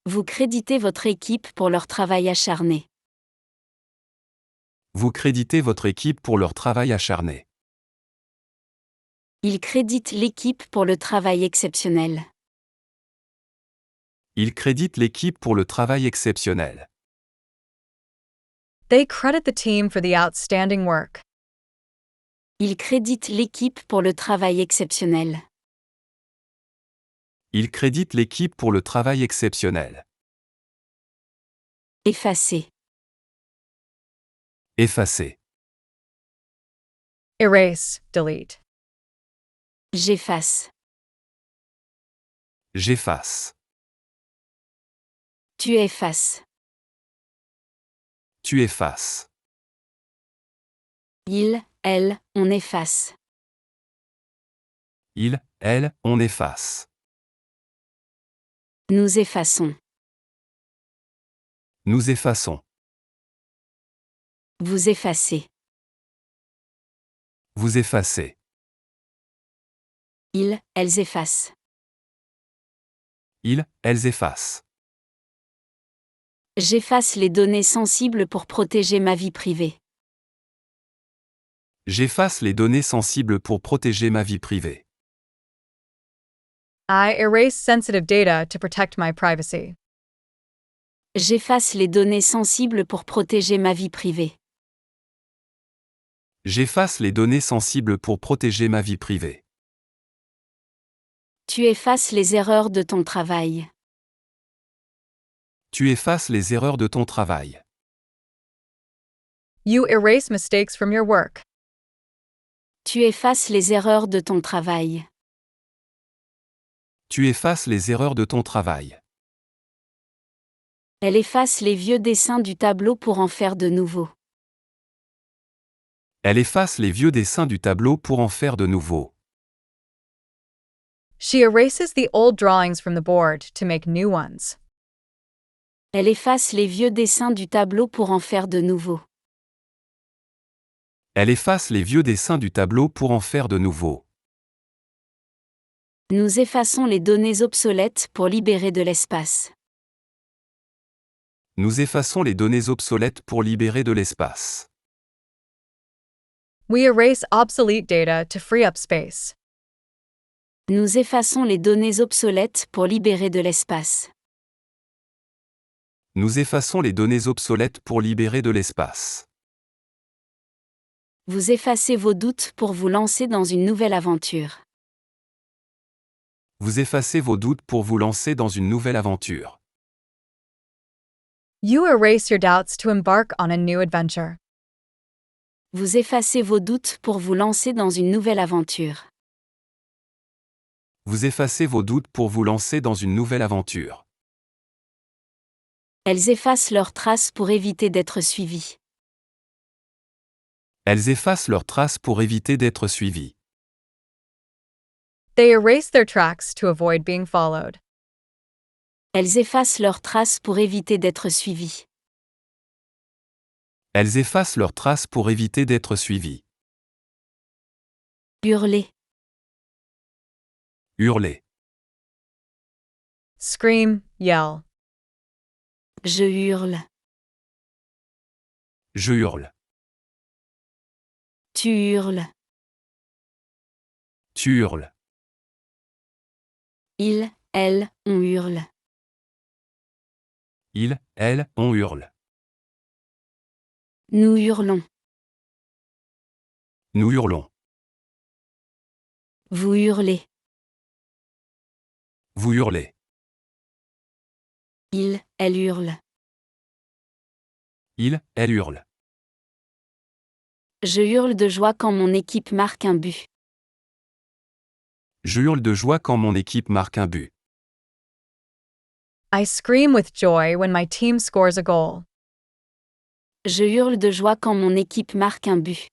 Vous créditez votre équipe pour leur travail acharné. Vous créditez votre équipe pour leur travail acharné. Il crédite l'équipe pour le travail exceptionnel. Il crédite l'équipe pour le travail exceptionnel. They credit the team for the outstanding work. Il crédite l'équipe pour le travail exceptionnel. Il crédite l'équipe pour le travail exceptionnel. Effacer. Effacer. Erase, delete. J'efface. J'efface. Tu effaces. Tu effaces. Il, elle, on efface. Il, elle, on efface. Nous effaçons. Nous effaçons. Vous effacez. Vous effacez. Ils, elles effacent. Ils, elles effacent. J'efface les données sensibles pour protéger ma vie privée. J'efface les données sensibles pour protéger ma vie privée. I erase sensitive data to protect my privacy. J'efface les données sensibles pour protéger ma vie privée. J'efface les données sensibles pour protéger ma vie privée. Tu effaces les erreurs de ton travail. Tu effaces les erreurs de ton travail. You erase mistakes from your work. Tu effaces les erreurs de ton travail. Tu effaces les erreurs de ton travail. Elle efface les vieux dessins du tableau pour en faire de nouveaux. Elle efface les vieux dessins du tableau pour en faire de nouveaux. She erases the old drawings from the board to make new ones. Elle efface les vieux dessins du tableau pour en faire de nouveaux. Elle efface les vieux dessins du tableau pour en faire de nouveaux. Nous effaçons les données obsolètes pour libérer de l'espace. Nous effaçons les données obsolètes pour libérer de l'espace. We erase obsolete data to free up space. Nous effaçons les données obsolètes pour libérer de l'espace. Nous effaçons les données obsolètes pour libérer de l'espace. Vous effacez vos doutes pour vous lancer dans une nouvelle aventure. Vous effacez vos doutes pour vous lancer dans une nouvelle aventure. You erase your doubts to embark on a new adventure. Vous effacez vos doutes pour vous lancer dans une nouvelle aventure. Vous effacez vos doutes pour vous lancer dans une nouvelle aventure. Elles effacent leurs traces pour éviter d'être suivies. Elles effacent leurs traces pour éviter d'être suivies. They erase their tracks to avoid being followed. Elles effacent leurs traces pour éviter d'être suivies. Elles effacent leurs traces pour éviter d'être suivies. Hurler. Hurler. Scream, yell. Je hurle. Je hurle. Tu hurles. Tu hurles. Il, elle, on hurle. Il, elle, on hurle. Nous hurlons. Nous hurlons. Vous hurlez. Vous hurlez. Il, elle hurle. Il, elle hurle. Je hurle de joie quand mon équipe marque un but. Je hurle de joie quand mon équipe marque un but. I scream with joy when my team scores a goal. Je hurle de joie quand mon équipe marque un but.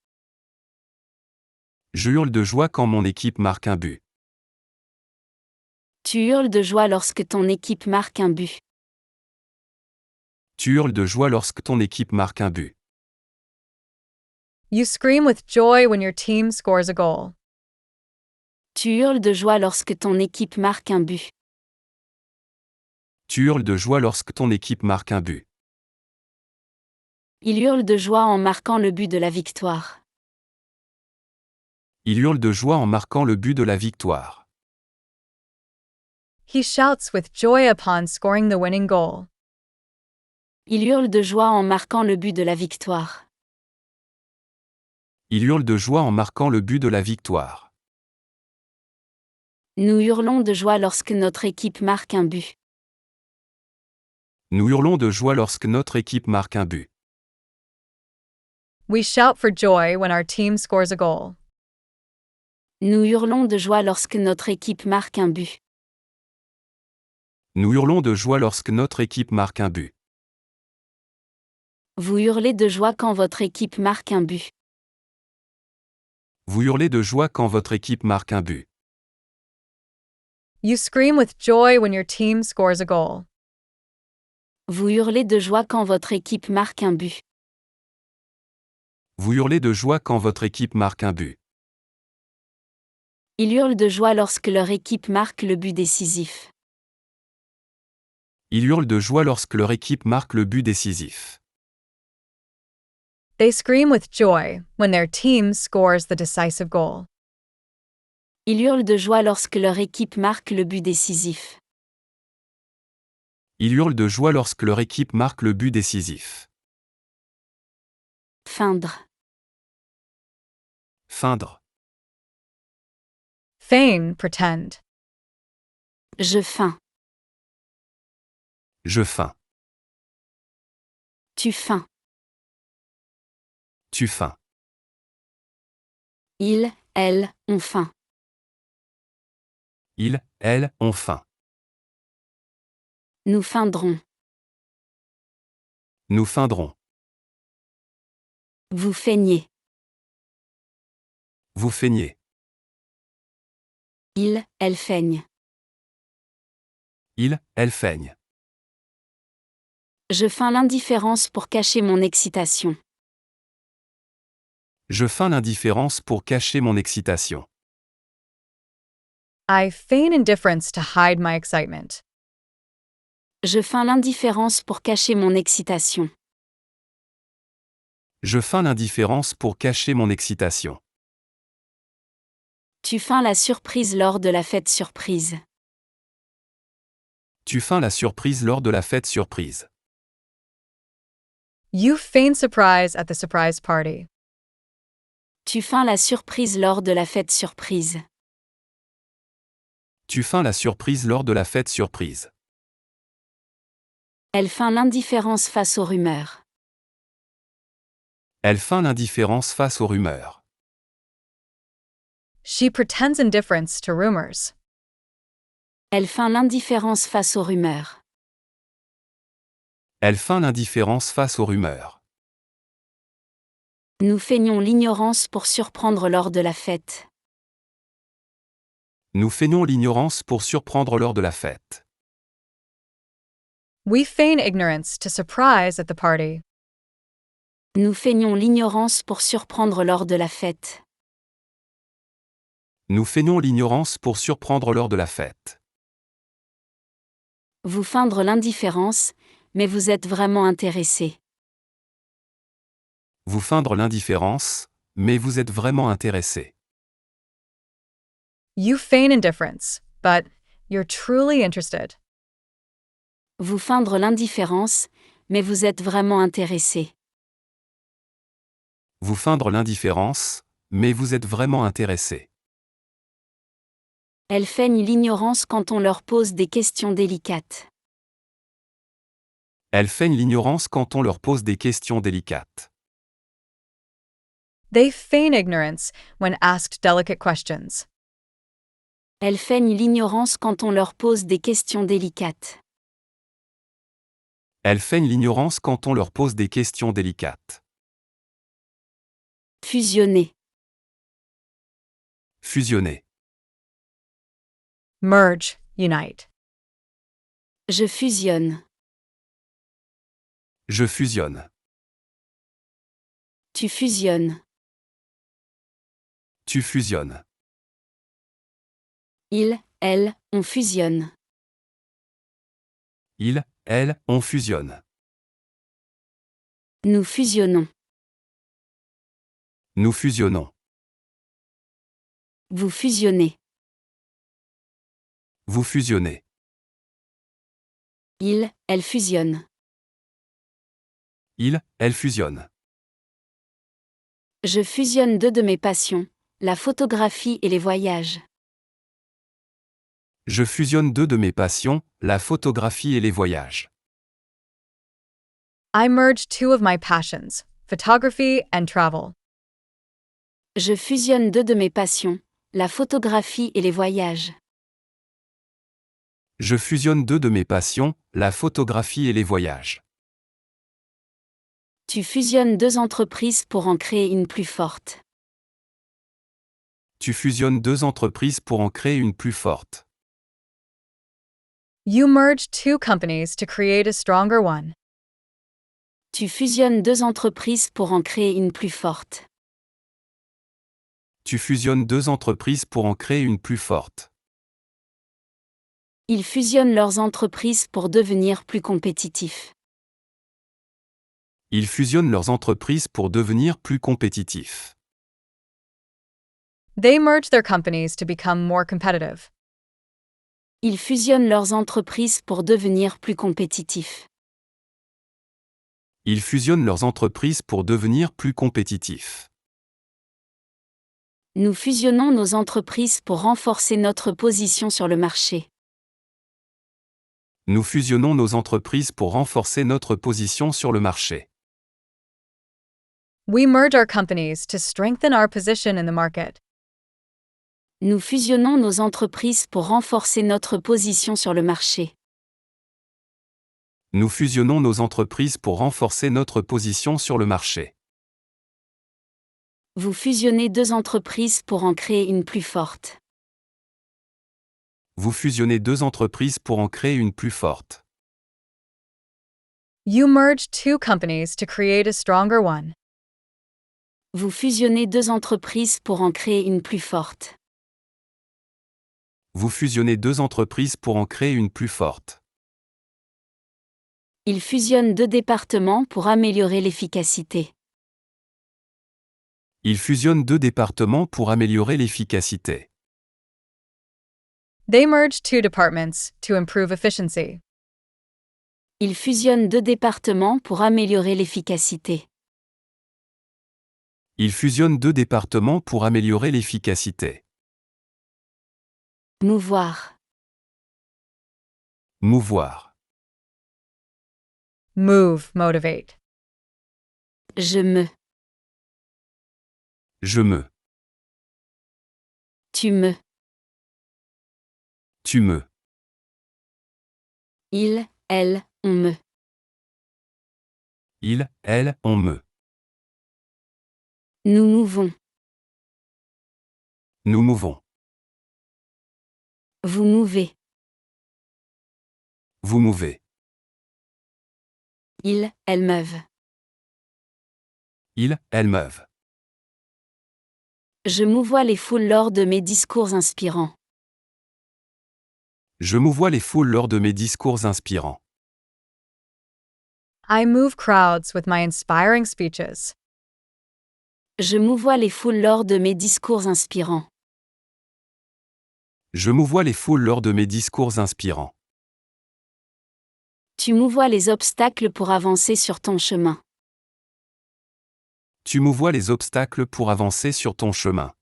Je hurle de joie quand mon équipe marque un but. Tu hurles de joie lorsque ton équipe marque un but. Tu hurles de joie lorsque ton équipe marque un but. You scream with joy when your team scores a goal. Tu hurles de joie lorsque ton équipe marque un but. Tu hurles de joie lorsque ton équipe marque un but. Il hurle de joie en marquant le but de la victoire. Il hurle de joie en marquant le but de la victoire. He shouts with joy upon scoring the winning goal. Il hurle de joie en marquant le but de la victoire. Il hurle de joie en marquant le but de la victoire. Nous hurlons de joie lorsque notre équipe marque un but. Nous hurlons de joie lorsque notre équipe marque un but. We shout for joy when our team scores a goal. Nous hurlons de joie lorsque notre équipe marque un but. Nous hurlons de joie lorsque notre équipe marque un but. Vous hurlez de joie quand votre équipe marque un but. Vous hurlez de joie quand votre équipe marque un but. You scream with joy when your team scores a goal. Vous hurlez de joie quand votre équipe marque un but. Vous hurlez de joie quand votre équipe marque un but. Ils hurlent de joie lorsque leur équipe marque le but décisif. Ils hurlent de joie lorsque leur équipe marque le but décisif. They scream with joy when their team scores the decisive goal. Ils hurlent de joie lorsque leur équipe marque le but décisif. Ils hurlent de joie lorsque leur équipe marque le but décisif. Feindre. Feindre. Feign, pretend. Je feins. Je feins. Tu feins. Tu feins. Il, elle, ont faim. Ils, elles, ont faim. Nous feindrons. Nous feindrons. Vous feignez. Vous feignez. Il, elle feigne. Ils, elles feignent. Je feins l'indifférence pour cacher mon excitation. Je feins l'indifférence pour cacher mon excitation. I feign indifference to hide my excitement. Je feins l'indifférence pour cacher mon excitation. Je feins l'indifférence pour cacher mon excitation. Tu feins la surprise lors de la fête surprise. Tu feins la surprise lors de la fête surprise. You feign surprise at the surprise party. Tu feins la surprise lors de la fête surprise. Tu feins la surprise lors de la fête surprise. Elle feint l'indifférence face aux rumeurs. Elle feint l'indifférence face aux rumeurs. She pretends indifference to rumors. Elle feint l'indifférence face aux rumeurs. Elle feint l'indifférence face aux rumeurs. Nous feignons l'ignorance pour surprendre lors de la fête. Nous feignons l'ignorance pour surprendre lors de la fête. We feign ignorance to surprise at the party. Nous feignons l'ignorance pour surprendre lors de la fête. Nous feignons l'ignorance pour surprendre lors de la fête. Vous feindre l'indifférence, mais vous êtes vraiment intéressé. Vous feindre l'indifférence, mais vous êtes vraiment intéressé. You feign indifference, but you're truly interested. Vous feindre l'indifférence, mais vous êtes vraiment intéressé. Vous feindre l'indifférence, mais vous êtes vraiment intéressé. Elles feignent l'ignorance quand on leur pose des questions délicates. Elles feignent l'ignorance quand on leur pose des questions délicates. They feign ignorance when asked delicate questions. Elles feignent l'ignorance quand on leur pose des questions délicates. Elles feignent l'ignorance quand on leur pose des questions délicates. Fusionner. Fusionner. Merge, unite. Je fusionne. Je fusionne. Tu fusionnes. Tu fusionnes. Il, elle, on fusionne. Il, elle, on fusionne. Nous fusionnons. Nous fusionnons. Vous fusionnez. Vous fusionnez. Il, elle fusionne. Il, elle fusionne. Je fusionne deux de mes passions, la photographie et les voyages. Je fusionne deux de mes passions, la photographie et les voyages. I merge two of my passions, photography and travel. Je fusionne deux de mes passions, la photographie et les voyages. Je fusionne deux de mes passions, la photographie et les voyages. Tu fusionnes deux entreprises pour en créer une plus forte. Tu fusionnes deux entreprises pour en créer une plus forte. You merge two companies to create a stronger one. Tu fusionnes deux entreprises pour en créer une plus forte. Tu fusionnes deux entreprises pour en créer une plus forte. Ils fusionnent leurs entreprises pour devenir plus compétitifs. Ils fusionnent leurs entreprises pour devenir plus compétitifs. They merge their companies to become more competitive. Ils fusionnent leurs entreprises pour devenir plus compétitifs. Ils fusionnent leurs entreprises pour devenir plus compétitifs. Nous fusionnons nos entreprises pour renforcer notre position sur le marché. Nous fusionnons nos entreprises pour renforcer notre position sur le marché. We merge our companies to strengthen our position in the market. Nous fusionnons nos entreprises pour renforcer notre position sur le marché. Nous fusionnons nos entreprises pour renforcer notre position sur le marché. Vous fusionnez deux entreprises pour en créer une plus forte. Vous fusionnez deux entreprises pour en créer une plus forte. You merge two companies to create a stronger one. Vous fusionnez deux entreprises pour en créer une plus forte. Vous fusionnez deux entreprises pour en créer une plus forte. Ils fusionnent deux départements pour améliorer l'efficacité. Ils fusionnent deux départements pour améliorer l'efficacité. They merge two departments to improve efficiency. Ils fusionnent deux départements pour améliorer l'efficacité. Ils fusionnent deux départements pour améliorer l'efficacité. Mouvoir. Mouvoir. Move, motivate. Je me. Je me. Tu me. Tu me. Il, elle, on me. Il, elle, on me. Nous mouvons. Nous mouvons. Vous mouvez. Vous mouvez. Ils, elles meuvent. Il, elle meuvent. Je mouvoie les foules lors de mes discours inspirants. Je mouvoie les foules lors de mes discours inspirants. I move crowds with my inspiring speeches. Je mouvoie les foules lors de mes discours inspirants. Je mouvoie les foules lors de mes discours inspirants. Tu mouvoies les obstacles pour avancer sur ton chemin. Tu mouvoies les obstacles pour avancer sur ton chemin.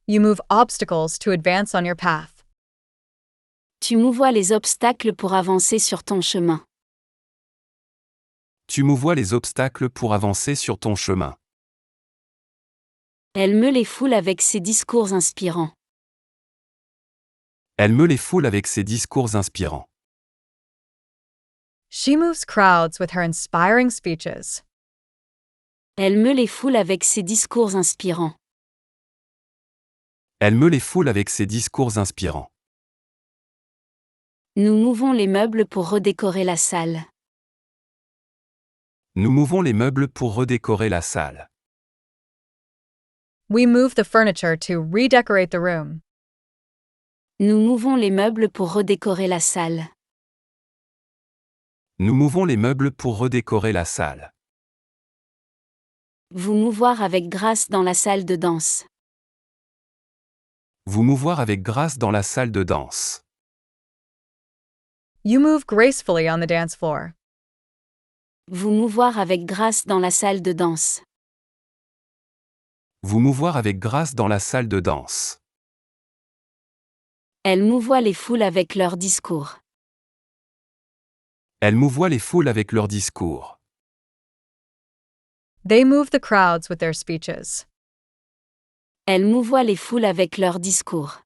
You move obstacles to advance on your path. Tu mouvoies les obstacles pour avancer sur ton chemin. Tu mouvoies les obstacles pour avancer sur ton chemin. Elle meut les foules avec ses discours inspirants. Elle meut les foules avec ses discours inspirants. She moves crowds with her inspiring speeches. Elle meut les foules avec ses discours inspirants. Elle meut les foules avec ses discours inspirants. Nous mouvons les meubles pour redécorer la salle. Nous mouvons les meubles pour redécorer la salle. We move the furniture to redecorate the room. Nous mouvons les meubles pour redécorer la salle. Nous mouvons les meubles pour redécorer la salle. Vous mouvoir avec grâce dans la salle de danse. Vous mouvoir avec grâce dans la salle de danse. You move gracefully on the dance floor. Vous mouvoir avec grâce dans la salle de danse. Vous mouvoir avec grâce dans la salle de danse. Elle mouvoie les foules avec leur discours. Elle mouvoie les foules avec leurs discours. They move the crowds with their speeches. Elle mouvoie les foules avec leur discours.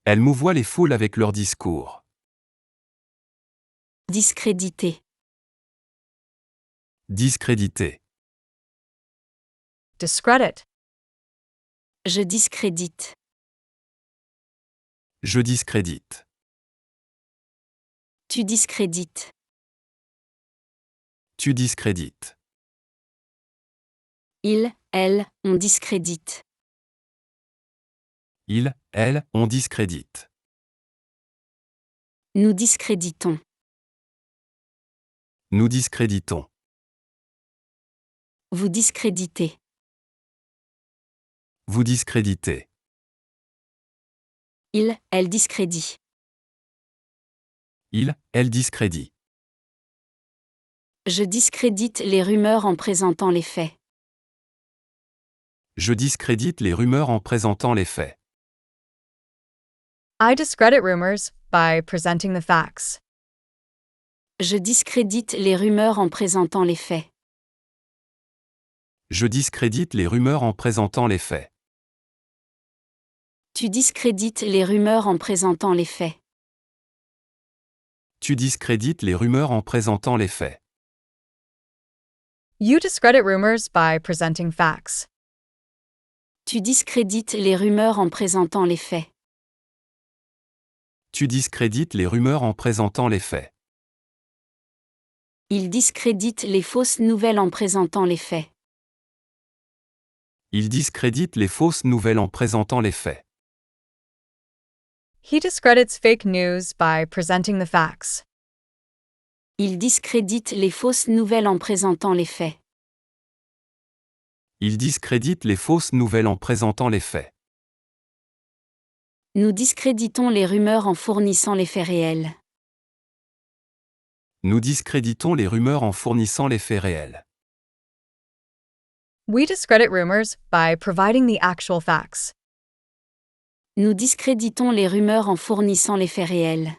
Elle mouvoie les foules avec leurs discours. Discréditer. Discréditer. Discredit. Je discrédite. Je discrédite. Tu discrédites. Tu discrédites. Il, elle, on discrédite. Il, elle, on discrédite. Nous discréditons. Nous discréditons. Vous discréditez. Vous discréditez. Il, elle discrédit. Il, elle discrédit. Je discrédite les rumeurs en présentant les faits. Je discrédite les rumeurs en présentant les faits. I discredit rumors by presenting the facts. Je discrédite les rumeurs en présentant les faits. Je discrédite les rumeurs en présentant les faits. Tu discrédites les rumeurs en présentant les faits. Tu discrédites les rumeurs en présentant les faits. You discredit rumors by presenting facts. Tu discrédites les rumeurs en présentant les faits. Tu discrédites les rumeurs en présentant les faits. Il discrédite les fausses nouvelles en présentant les faits. Il discrédite les fausses nouvelles en présentant les faits. He discredits fake news by presenting the facts. Il discrédite les fausses nouvelles en présentant les faits. Il discrédite les fausses nouvelles en présentant les faits. Nous discréditons les rumeurs en fournissant les faits réels. Nous discréditons les rumeurs en fournissant les faits réels. We discredit rumors by providing the actual facts. Nous discréditons les rumeurs en fournissant les faits réels.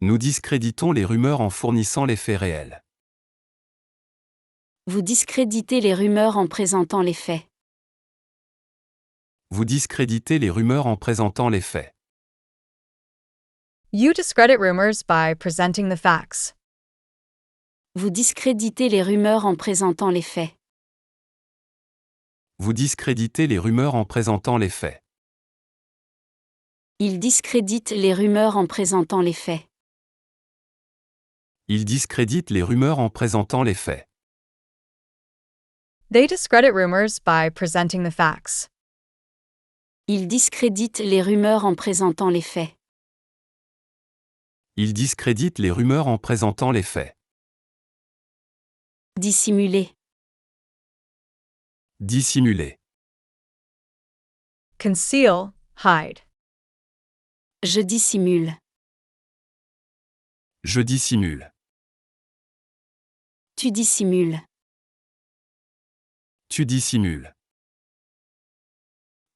Nous discréditons les rumeurs en fournissant les faits réels. Vous discréditez les rumeurs en présentant les faits. Vous discréditez les rumeurs en présentant les faits. You discredit rumors by presenting the facts. Vous discréditez les rumeurs en présentant les faits. Vous discréditez les rumeurs en présentant les faits. Il discrédite les rumeurs en présentant les faits. Il discrédite les rumeurs en présentant les faits. They discredit rumors by presenting the facts. Il discrédite les rumeurs en présentant les faits. Il discrédite les rumeurs en présentant les faits. Dissimuler. Dissimuler. Conceal, hide. Je dissimule. Je dissimule. Tu dissimules. Tu dissimules.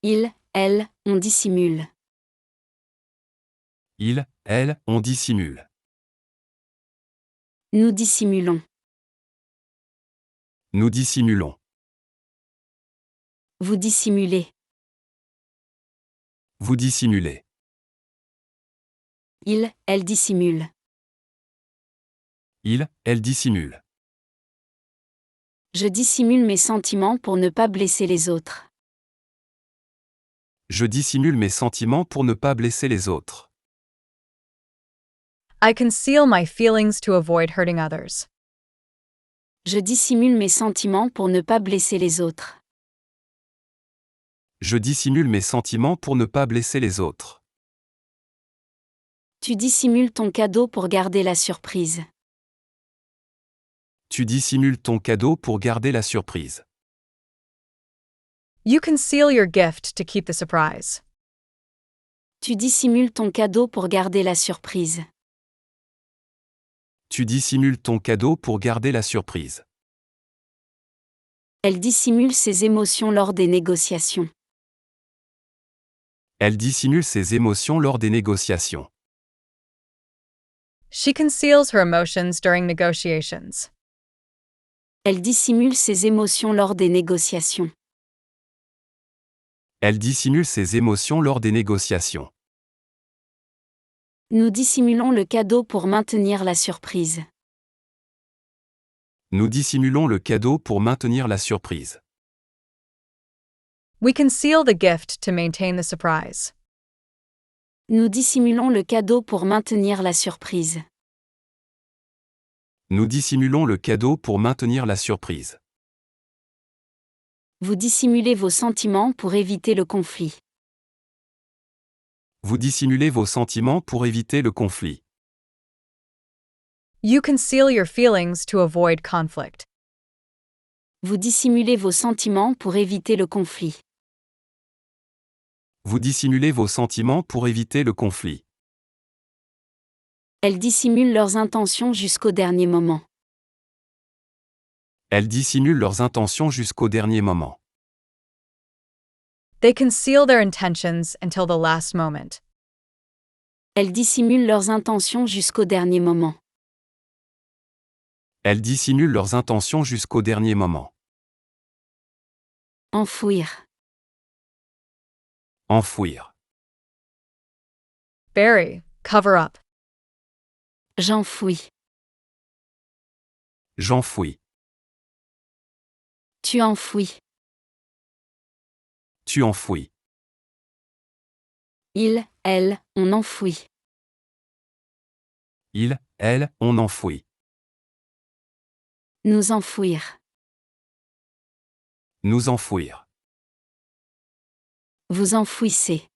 Il, elle, on dissimule. Il, elle, on dissimule. Nous dissimulons. Nous dissimulons. Vous dissimulez. Vous dissimulez. Il, elle dissimule. Il, elle dissimule. Je dissimule mes sentiments pour ne pas blesser les autres. Je dissimule mes sentiments pour ne pas blesser les autres. I conceal my feelings to avoid hurting others. Je dissimule mes sentiments pour ne pas blesser les autres. Je dissimule mes sentiments pour ne pas blesser les autres. Tu dissimules ton cadeau pour garder la surprise. Tu dissimules ton cadeau pour garder la surprise. You conceal your gift to keep the surprise. Tu dissimules ton cadeau pour garder la surprise. Tu dissimules ton cadeau pour garder la surprise. Elle dissimule ses émotions lors des négociations. Elle dissimule ses émotions lors des négociations. She conceals her emotions during negotiations. Elle dissimule ses émotions lors des négociations. Elle dissimule ses émotions lors des négociations. Nous dissimulons le cadeau pour maintenir la surprise. Nous dissimulons le cadeau pour maintenir la surprise. We conceal the gift to maintain the surprise. Nous dissimulons le cadeau pour maintenir la surprise. Nous dissimulons le cadeau pour maintenir la surprise. Vous dissimulez vos sentiments pour éviter le conflit. Vous dissimulez vos sentiments pour éviter le conflit. You conceal your feelings to avoid conflict. Vous dissimulez vos sentiments pour éviter le conflit. Vous dissimulez vos sentiments pour éviter le conflit. Elles dissimulent leurs intentions jusqu'au dernier moment. Elles dissimulent leurs intentions jusqu'au dernier moment. They conceal their intentions until the last moment. Elles dissimulent leurs intentions jusqu'au dernier moment. Elles dissimulent leurs intentions jusqu'au dernier moment. Enfouir. Enfouir. Bury, cover up. J'enfouis. J'enfouis. Tu enfouis. Tu enfouis. Il, elle, on enfouit. Il, elle, on enfouit. Nous enfouir. Nous enfouir. Vous enfouissez.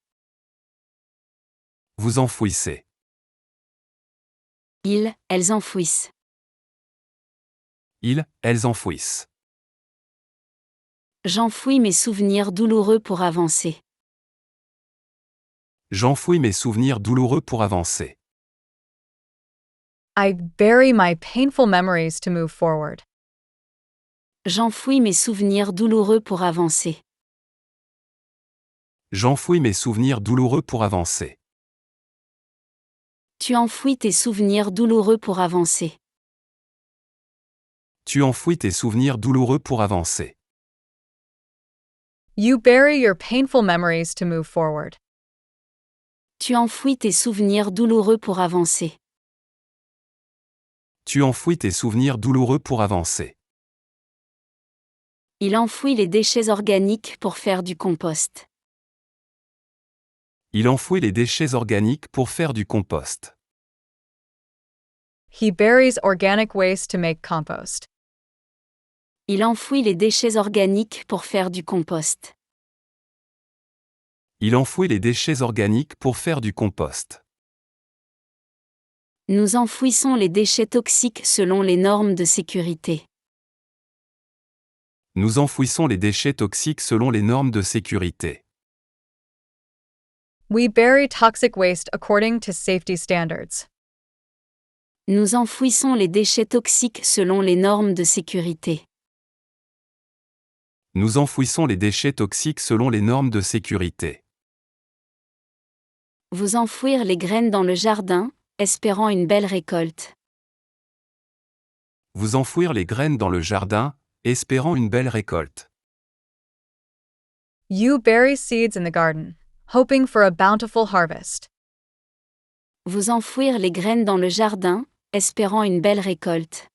Vous enfouissez. Ils, elles enfouissent. Ils, elles enfouissent. J'enfouis mes souvenirs douloureux pour avancer. J'enfouis mes souvenirs douloureux pour avancer. I bury my painful memories to move forward. J'enfouis mes souvenirs douloureux pour avancer. J'enfouis mes souvenirs douloureux pour avancer. Tu enfouis tes souvenirs douloureux pour avancer. Tu enfouis tes souvenirs douloureux pour avancer. You bury your painful memories to move forward. Tu enfouis tes souvenirs douloureux pour avancer. Tu enfouis tes souvenirs douloureux pour avancer. Il enfouit les déchets organiques pour faire du compost. Il enfouit les déchets organiques pour faire du compost. He buries organic waste to make compost. Il enfouit les déchets organiques pour faire du compost. Il enfouit les déchets organiques pour faire du compost. Nous enfouissons les déchets toxiques selon les normes de sécurité. Nous enfouissons les déchets toxiques selon les normes de sécurité. We bury toxic waste according to safety standards. Nous enfouissons les déchets toxiques selon les normes de sécurité. Nous enfouissons les déchets toxiques selon les normes de sécurité. Vous enfouir les graines dans le jardin, espérant une belle récolte. Vous enfouir les graines dans le jardin, espérant une belle récolte. You bury seeds in the garden, hoping for a bountiful harvest. Vous enfouir les graines dans le jardin, espérant une belle récolte.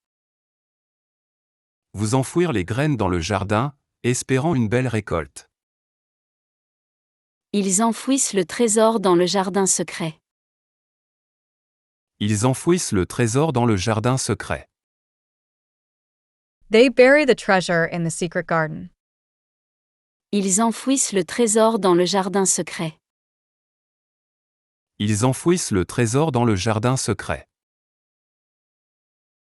Vous enfouir les graines dans le jardin, espérant une belle récolte. Ils enfouissent le trésor dans le jardin secret. Ils enfouissent le trésor dans le jardin secret. They bury the treasure in the secret garden. Ils enfouissent le trésor dans le jardin secret. Ils enfouissent le trésor dans le jardin secret.